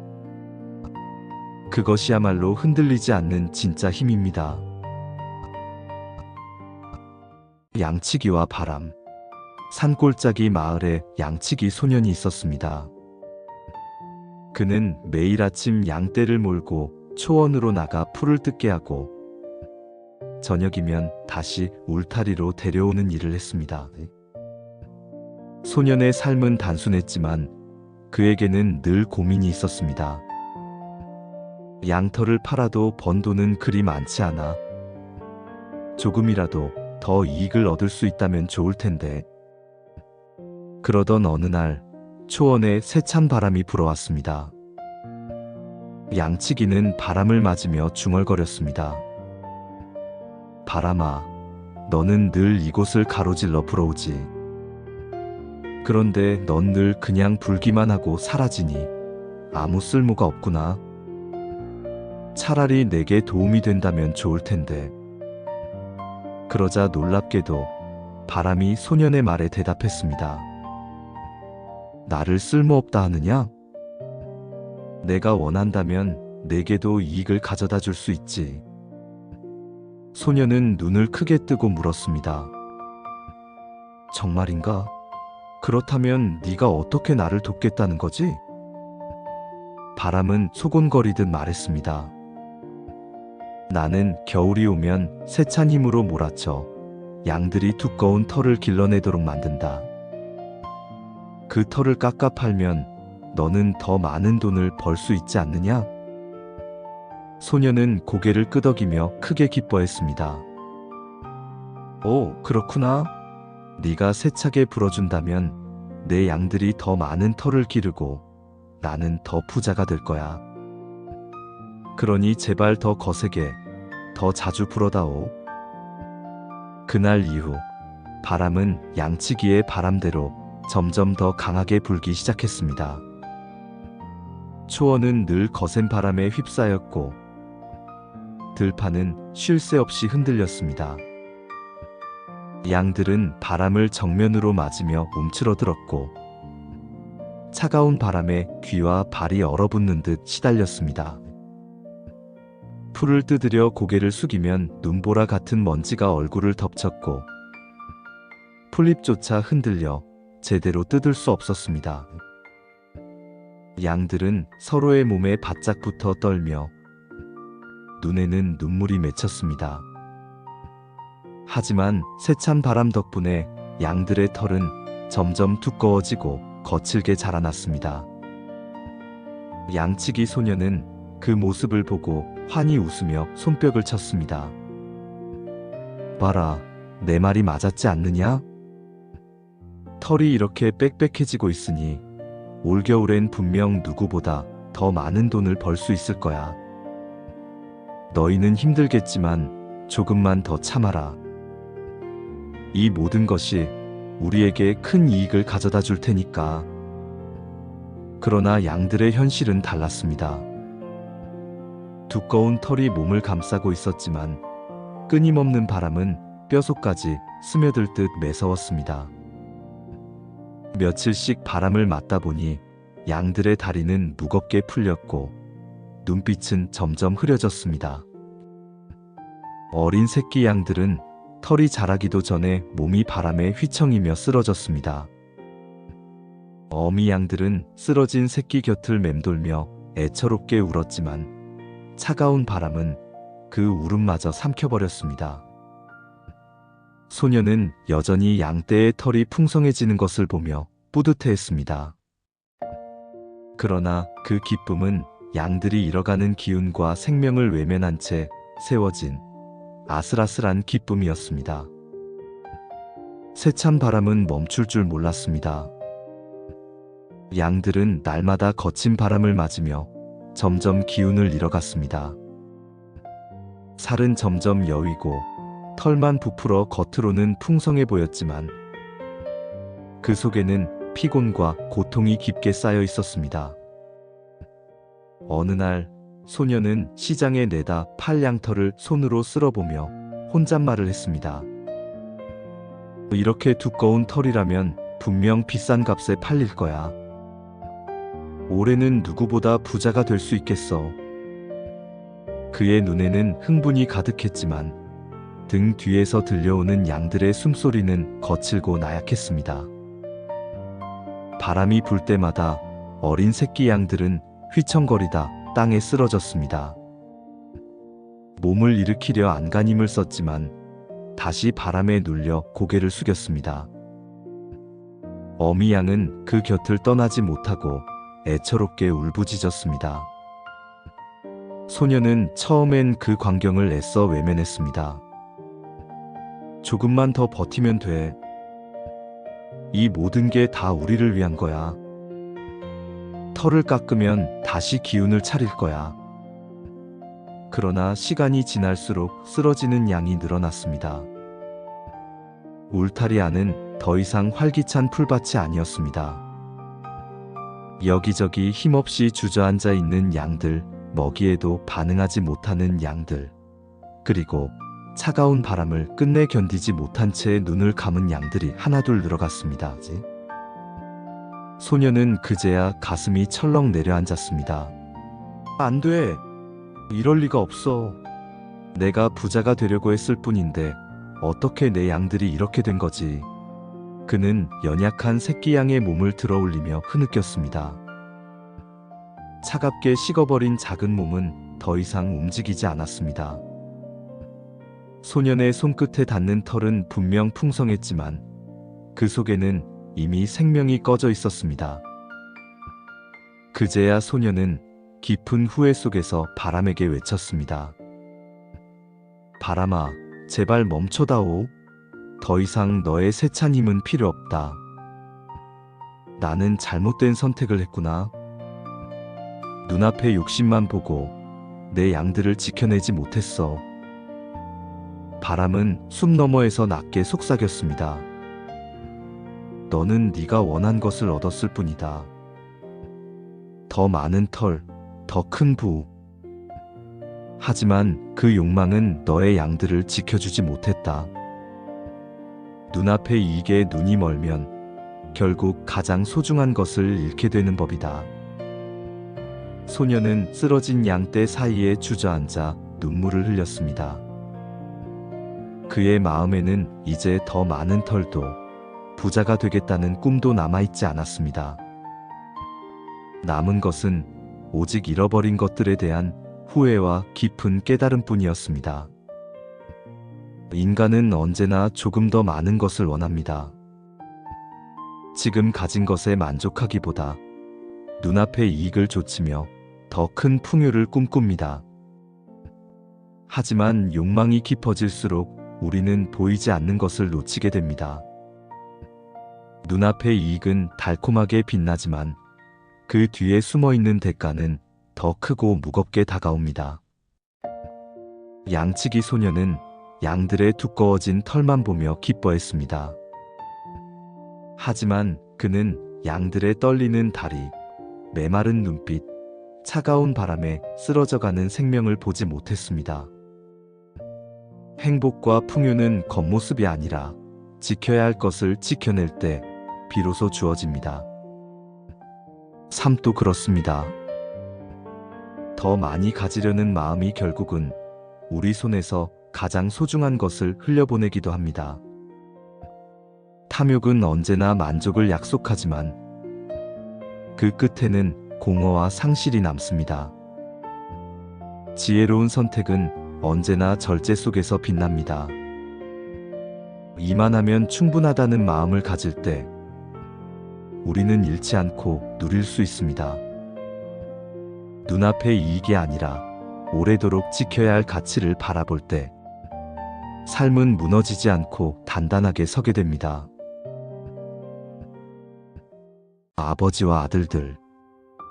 그것이야말로 흔들리지 않는 진짜 힘입니다. 양치기와 바람. 산골짜기 마을에 양치기 소년이 있었습니다. 그는 매일 아침 양떼를 몰고 초원으로 나가 풀을 뜯게 하고 저녁이면 다시 울타리로 데려오는 일을 했습니다. 소년의 삶은 단순했지만 그에게는 늘 고민이 있었습니다. 양털을 팔아도 번 돈은 그리 많지 않아. 조금이라도 더 이익을 얻을 수 있다면 좋을 텐데. 그러던 어느 날 초원에 세찬 바람이 불어왔습니다. 양치기는 바람을 맞으며 중얼거렸습니다. 바람아, 너는 늘 이곳을 가로질러 불어오지. 그런데 넌 늘 그냥 불기만 하고 사라지니 아무 쓸모가 없구나. 차라리 내게 도움이 된다면 좋을 텐데. 그러자 놀랍게도 바람이 소년의 말에 대답했습니다. 나를 쓸모없다 하느냐? 내가 원한다면 내게도 이익을 가져다 줄 수 있지. 소년은 눈을 크게 뜨고 물었습니다. 정말인가? 그렇다면 네가 어떻게 나를 돕겠다는 거지? 바람은 소곤거리듯 말했습니다. 나는 겨울이 오면 세찬 힘으로 몰아쳐 양들이 두꺼운 털을 길러내도록 만든다. 그 털을 깎아 팔면 너는 더 많은 돈을 벌 수 있지 않느냐? 소년은 고개를 끄덕이며 크게 기뻐했습니다. 오, 그렇구나. 네가 세차게 불어준다면 내 양들이 더 많은 털을 기르고 나는 더 부자가 될 거야. 그러니 제발 더 거세게, 더 자주 불어다오. 그날 이후 바람은 양치기의 바람대로 점점 더 강하게 불기 시작했습니다. 초원은 늘 거센 바람에 휩싸였고 들판은 쉴 새 없이 흔들렸습니다. 양들은 바람을 정면으로 맞으며 움츠러들었고 차가운 바람에 귀와 발이 얼어붙는 듯 시달렸습니다. 풀을 뜯으려 고개를 숙이면 눈보라 같은 먼지가 얼굴을 덮쳤고 풀잎조차 흔들려 제대로 뜯을 수 없었습니다. 양들은 서로의 몸에 바짝 붙어 떨며 눈에는 눈물이 맺혔습니다. 하지만 세찬 바람 덕분에 양들의 털은 점점 두꺼워지고 거칠게 자라났습니다. 양치기 소년은 그 모습을 보고 환히 웃으며 손뼉을 쳤습니다. 봐라, 내 말이 맞았지 않느냐? 털이 이렇게 빽빽해지고 있으니 올겨울엔 분명 누구보다 더 많은 돈을 벌 수 있을 거야. 너희는 힘들겠지만 조금만 더 참아라. 이 모든 것이 우리에게 큰 이익을 가져다 줄 테니까. 그러나 양들의 현실은 달랐습니다. 두꺼운 털이 몸을 감싸고 있었지만 끊임없는 바람은 뼛속까지 스며들 듯 매서웠습니다. 며칠씩 바람을 맞다 보니 양들의 다리는 무겁게 풀렸고 눈빛은 점점 흐려졌습니다. 어린 새끼 양들은 털이 자라기도 전에 몸이 바람에 휘청이며 쓰러졌습니다. 어미 양들은 쓰러진 새끼 곁을 맴돌며 애처롭게 울었지만 차가운 바람은 그 울음마저 삼켜버렸습니다. 소년은 여전히 양떼의 털이 풍성해지는 것을 보며 뿌듯해했습니다. 그러나 그 기쁨은 양들이 잃어가는 기운과 생명을 외면한 채 세워진 아슬아슬한 기쁨이었습니다. 세찬 바람은 멈출 줄 몰랐습니다. 양들은 날마다 거친 바람을 맞으며 점점 기운을 잃어갔습니다. 살은 점점 여위고 털만 부풀어 겉으로는 풍성해 보였지만 그 속에는 피곤과 고통이 깊게 쌓여 있었습니다. 어느 날 소년은 시장에 내다 팔 양털을 손으로 쓸어보며 혼잣말을 했습니다. 이렇게 두꺼운 털이라면 분명 비싼 값에 팔릴 거야. 올해는 누구보다 부자가 될 수 있겠어. 그의 눈에는 흥분이 가득했지만 등 뒤에서 들려오는 양들의 숨소리는 거칠고 나약했습니다. 바람이 불 때마다 어린 새끼 양들은 휘청거리다 땅에 쓰러졌습니다. 몸을 일으키려 안간힘을 썼지만 다시 바람에 눌려 고개를 숙였습니다. 어미 양은 그 곁을 떠나지 못하고 애처롭게 울부짖었습니다. 소녀는 처음엔 그 광경을 애써 외면했습니다. 조금만 더 버티면 돼. 이 모든 게 다 우리를 위한 거야. 털을 깎으면 다시 기운을 차릴 거야. 그러나 시간이 지날수록 쓰러지는 양이 늘어났습니다. 울타리 안은 더 이상 활기찬 풀밭이 아니었습니다. 여기저기 힘없이 주저앉아 있는 양들, 먹이에도 반응하지 못하는 양들, 그리고 차가운 바람을 끝내 견디지 못한 채 눈을 감은 양들이 하나둘 늘어갔습니다. 소녀는 그제야 가슴이 철렁 내려앉았습니다. 안 돼. 이럴 리가 없어. 내가 부자가 되려고 했을 뿐인데 어떻게 내 양들이 이렇게 된 거지? 그는 연약한 새끼 양의 몸을 들어올리며 흐느꼈습니다. 차갑게 식어버린 작은 몸은 더 이상 움직이지 않았습니다. 소년의 손끝에 닿는 털은 분명 풍성했지만 그 속에는 이미 생명이 꺼져 있었습니다. 그제야 소년은 깊은 후회 속에서 바람에게 외쳤습니다. 바람아, 제발 멈춰다오. 더 이상 너의 세찬 힘은 필요 없다. 나는 잘못된 선택을 했구나. 눈앞의 욕심만 보고 내 양들을 지켜내지 못했어. 바람은 숲 너머에서 낮게 속삭였습니다. 너는 네가 원한 것을 얻었을 뿐이다. 더 많은 털, 더 큰 부. 하지만 그 욕망은 너의 양들을 지켜주지 못했다. 눈앞의 이익에 눈이 멀면 결국 가장 소중한 것을 잃게 되는 법이다. 소녀는 쓰러진 양떼 사이에 주저앉아 눈물을 흘렸습니다. 그의 마음에는 이제 더 많은 털도 부자가 되겠다는 꿈도 남아있지 않았습니다. 남은 것은 오직 잃어버린 것들에 대한 후회와 깊은 깨달음뿐이었습니다. 인간은 언제나 조금 더 많은 것을 원합니다. 지금 가진 것에 만족하기보다 눈앞의 이익을 좇으며 더 큰 풍요를 꿈꿉니다. 하지만 욕망이 깊어질수록 우리는 보이지 않는 것을 놓치게 됩니다. 눈앞의 이익은 달콤하게 빛나지만 그 뒤에 숨어있는 대가는 더 크고 무겁게 다가옵니다. 양치기 소녀는 양들의 두꺼워진 털만 보며 기뻐했습니다. 하지만 그는 양들의 떨리는 다리, 메마른 눈빛, 차가운 바람에 쓰러져가는 생명을 보지 못했습니다. 행복과 풍요는 겉모습이 아니라 지켜야 할 것을 지켜낼 때 비로소 주어집니다. 삶도 그렇습니다. 더 많이 가지려는 마음이 결국은 우리 손에서 가장 소중한 것을 흘려보내기도 합니다. 탐욕은 언제나 만족을 약속하지만 그 끝에는 공허와 상실이 남습니다. 지혜로운 선택은 언제나 절제 속에서 빛납니다. 이만하면 충분하다는 마음을 가질 때 우리는 잃지 않고 누릴 수 있습니다. 눈앞의 이익이 아니라 오래도록 지켜야 할 가치를 바라볼 때 삶은 무너지지 않고 단단하게 서게 됩니다. 아버지와 아들들.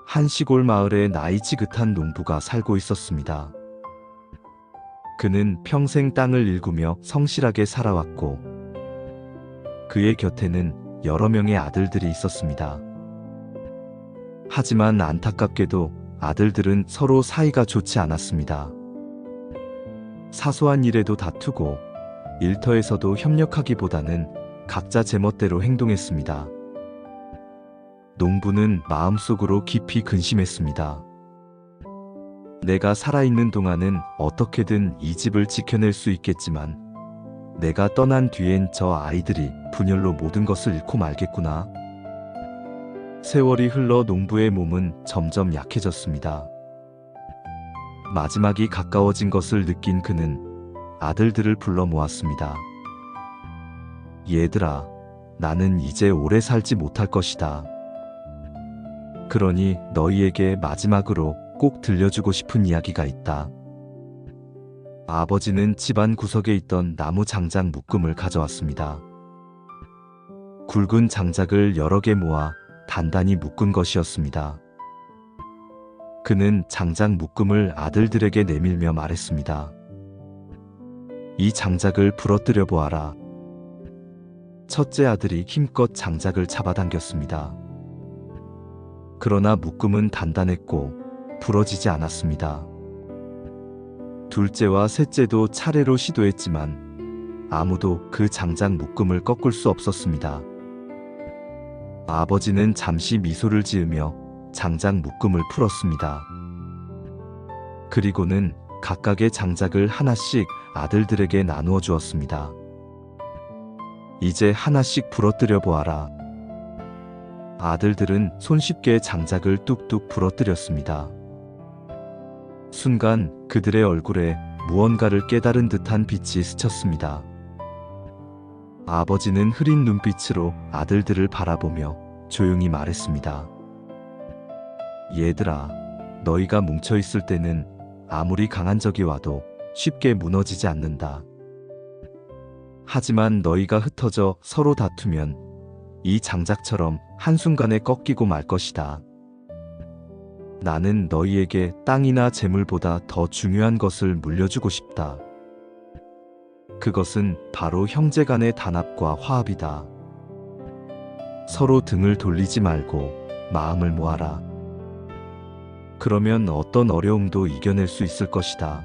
한 시골 마을에 나이 지긋한 농부가 살고 있었습니다. 그는 평생 땅을 일구며 성실하게 살아왔고 그의 곁에는 여러 명의 아들들이 있었습니다. 하지만 안타깝게도 아들들은 서로 사이가 좋지 않았습니다. 사소한 일에도 다투고 일터에서도 협력하기보다는 각자 제멋대로 행동했습니다. 농부는 마음속으로 깊이 근심했습니다. 내가 살아있는 동안은 어떻게든 이 집을 지켜낼 수 있겠지만 내가 떠난 뒤엔 저 아이들이 분열로 모든 것을 잃고 말겠구나. 세월이 흘러 농부의 몸은 점점 약해졌습니다. 마지막이 가까워진 것을 느낀 그는 아들들을 불러 모았습니다. 얘들아, 나는 이제 오래 살지 못할 것이다. 그러니 너희에게 마지막으로 꼭 들려주고 싶은 이야기가 있다. 아버지는 집안 구석에 있던 나무 장작 묶음을 가져왔습니다. 굵은 장작을 여러 개 모아 단단히 묶은 것이었습니다. 그는 장작 묶음을 아들들에게 내밀며 말했습니다. 이 장작을 부러뜨려 보아라. 첫째 아들이 힘껏 장작을 잡아당겼습니다. 그러나 묶음은 단단했고 부러지지 않았습니다. 둘째와 셋째도 차례로 시도했지만 아무도 그 장작 묶음을 꺾을 수 없었습니다. 아버지는 잠시 미소를 지으며 장작 묶음을 풀었습니다. 그리고는 각각의 장작을 하나씩 아들들에게 나누어 주었습니다. 이제 하나씩 부러뜨려 보아라. 아들들은 손쉽게 장작을 뚝뚝 부러뜨렸습니다. 순간 그들의 얼굴에 무언가를 깨달은 듯한 빛이 스쳤습니다. 아버지는 흐린 눈빛으로 아들들을 바라보며 조용히 말했습니다. 얘들아, 너희가 뭉쳐있을 때는 아무리 강한 적이 와도 쉽게 무너지지 않는다. 하지만 너희가 흩어져 서로 다투면 이 장작처럼 한순간에 꺾이고 말 것이다. 나는 너희에게 땅이나 재물보다 더 중요한 것을 물려주고 싶다. 그것은 바로 형제 간의 단합과 화합이다. 서로 등을 돌리지 말고 마음을 모아라. 그러면 어떤 어려움도 이겨낼 수 있을 것이다.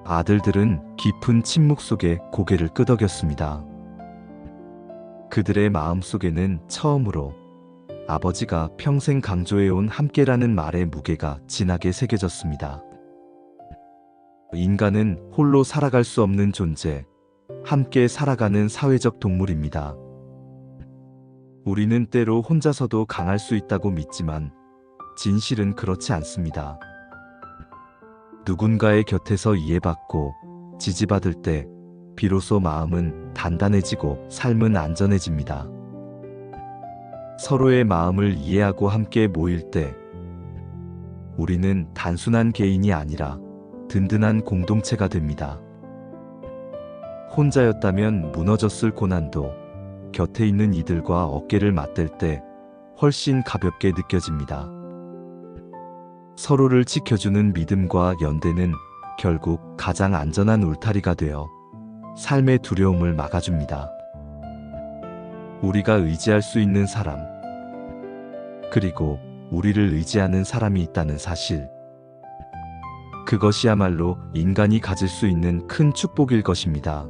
아들들은 깊은 침묵 속에 고개를 끄덕였습니다. 그들의 마음 속에는 처음으로 아버지가 평생 강조해온 함께라는 말의 무게가 진하게 새겨졌습니다. 인간은 홀로 살아갈 수 없는 존재, 함께 살아가는 사회적 동물입니다. 우리는 때로 혼자서도 강할 수 있다고 믿지만 진실은 그렇지 않습니다. 누군가의 곁에서 이해받고 지지받을 때 비로소 마음은 단단해지고 삶은 안전해집니다. 서로의 마음을 이해하고 함께 모일 때 우리는 단순한 개인이 아니라 든든한 공동체가 됩니다. 혼자였다면 무너졌을 고난도 곁에 있는 이들과 어깨를 맞댈 때 훨씬 가볍게 느껴집니다. 서로를 지켜주는 믿음과 연대는 결국 가장 안전한 울타리가 되어 삶의 두려움을 막아줍니다. 우리가 의지할 수 있는 사람, 그리고 우리를 의지하는 사람이 있다는 사실. 그것이야말로 인간이 가질 수 있는 큰 축복일 것입니다.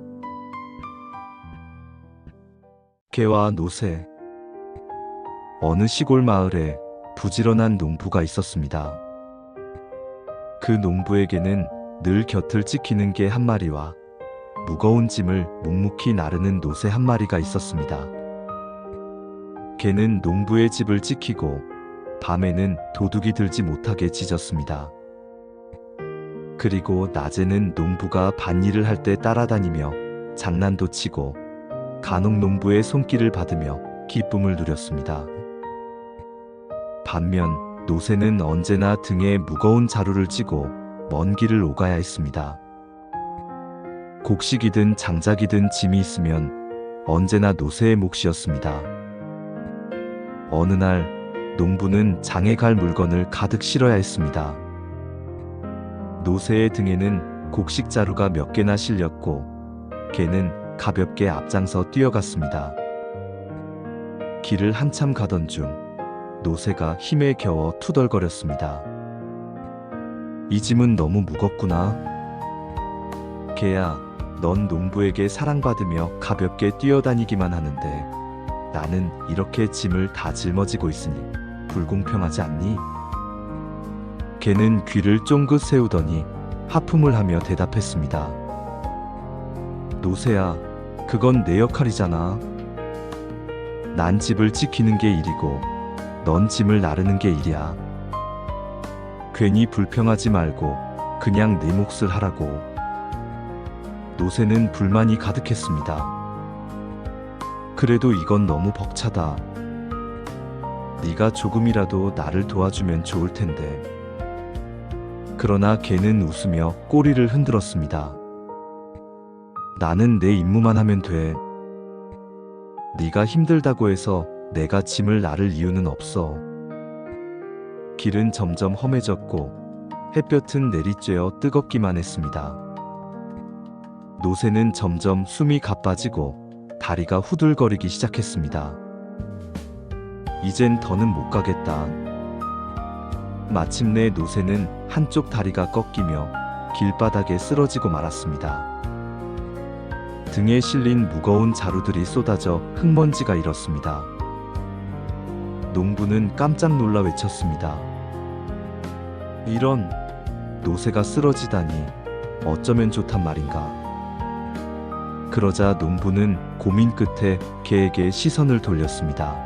개와 노새. 어느 시골 마을에 부지런한 농부가 있었습니다. 그 농부에게는 늘 곁을 지키는 개 한 마리와 무거운 짐을 묵묵히 나르는 노새 한 마리가 있었습니다. 개는 농부의 집을 지키고 밤에는 도둑이 들지 못하게 짖었습니다. 그리고 낮에는 농부가 밭일을 할 때 따라다니며 장난도 치고 간혹 농부의 손길을 받으며 기쁨을 누렸습니다. 반면 노새는 언제나 등에 무거운 자루를 찌고 먼 길을 오가야 했습니다. 곡식이든 장작이든 짐이 있으면 언제나 노새의 몫이었습니다. 어느 날 농부는 장에 갈 물건을 가득 실어야 했습니다. 노새의 등에는 곡식 자루가 몇 개나 실렸고 개는 가볍게 앞장서 뛰어갔습니다. 길을 한참 가던 중 노새가 힘에 겨워 투덜거렸습니다. 이 짐은 너무 무겁구나. 개야, 넌 농부에게 사랑받으며 가볍게 뛰어다니기만 하는데 나는 이렇게 짐을 다 짊어지고 있으니 불공평하지 않니? 개는 귀를 쫑긋 세우더니 하품을 하며 대답했습니다. 노새야, 그건 내 역할이잖아. 난 집을 지키는 게 일이고, 넌 짐을 나르는 게 일이야. 괜히 불평하지 말고, 그냥 내 몫을 하라고. 노새는 불만이 가득했습니다. 그래도 이건 너무 벅차다. 네가 조금이라도 나를 도와주면 좋을 텐데. 그러나 걔는 웃으며 꼬리를 흔들었습니다. 나는 내 임무만 하면 돼. 네가 힘들다고 해서 내가 짐을 나를 이유는 없어. 길은 점점 험해졌고 햇볕은 내리쬐어 뜨겁기만 했습니다. 노새는 점점 숨이 가빠지고 다리가 후들거리기 시작했습니다. 이젠 더는 못 가겠다. 마침내 노새는 한쪽 다리가 꺾이며 길바닥에 쓰러지고 말았습니다. 등에 실린 무거운 자루들이 쏟아져 흙먼지가 일었습니다. 농부는 깜짝 놀라 외쳤습니다. 이런, 노새가 쓰러지다니 어쩌면 좋단 말인가. 그러자 농부는 고민 끝에 개에게 시선을 돌렸습니다.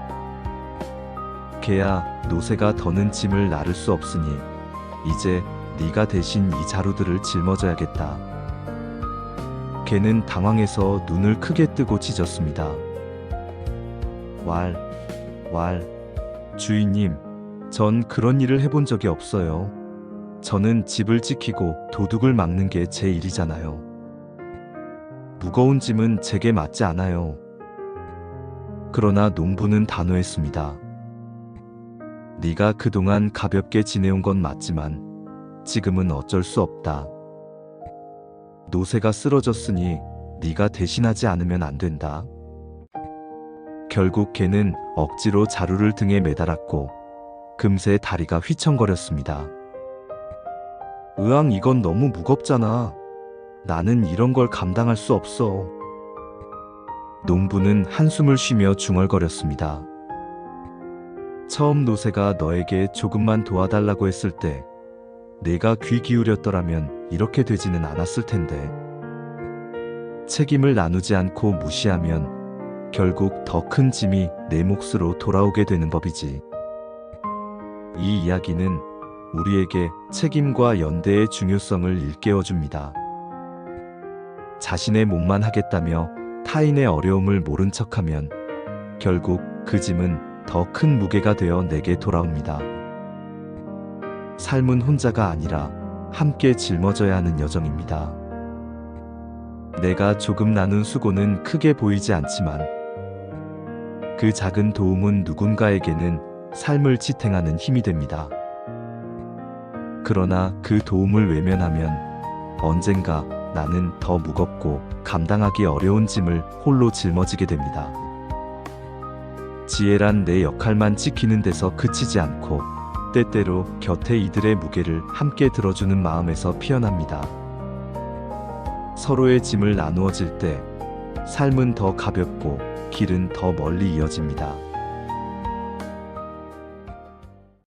개야, 노새가 더는 짐을 나를 수 없으니 이제 네가 대신 이 자루들을 짊어져야겠다. 개는 당황해서 눈을 크게 뜨고 짖었습니다. 주인님, 전 그런 일을 해본 적이 없어요. 저는 집을 지키고 도둑을 막는 게 제 일이잖아요. 무거운 짐은 제게 맞지 않아요. 그러나 농부는 단호했습니다. 네가 그동안 가볍게 지내온 건 맞지만 지금은 어쩔 수 없다. 노새가 쓰러졌으니 네가 대신하지 않으면 안 된다. 결국 개는 억지로 자루를 등에 매달았고 금세 다리가 휘청거렸습니다. 으앙, 이건 너무 무겁잖아. 나는 이런 걸 감당할 수 없어. 농부는 한숨을 쉬며 중얼거렸습니다. 처음 노새가 너에게 조금만 도와달라고 했을 때 내가 귀 기울였더라면 이렇게 되지는 않았을 텐데. 책임을 나누지 않고 무시하면 결국 더 큰 짐이 내 몫으로 돌아오게 되는 법이지. 이 이야기는 우리에게 책임과 연대의 중요성을 일깨워줍니다. 자신의 몫만 하겠다며 타인의 어려움을 모른 척하면 결국 그 짐은 더 큰 무게가 되어 내게 돌아옵니다. 삶은 혼자가 아니라 함께 짊어져야 하는 여정입니다. 내가 조금 나눈 수고는 크게 보이지 않지만 그 작은 도움은 누군가에게는 삶을 지탱하는 힘이 됩니다. 그러나 그 도움을 외면하면 언젠가 나는 더 무겁고 감당하기 어려운 짐을 홀로 짊어지게 됩니다. 지혜란 내 역할만 지키는 데서 그치지 않고 때때로 곁에 이들의 무게를 함께 들어주는 마음에서 피어납니다. 서로의 짐을 나누어질 때 삶은 더 가볍고 길은 더 멀리 이어집니다.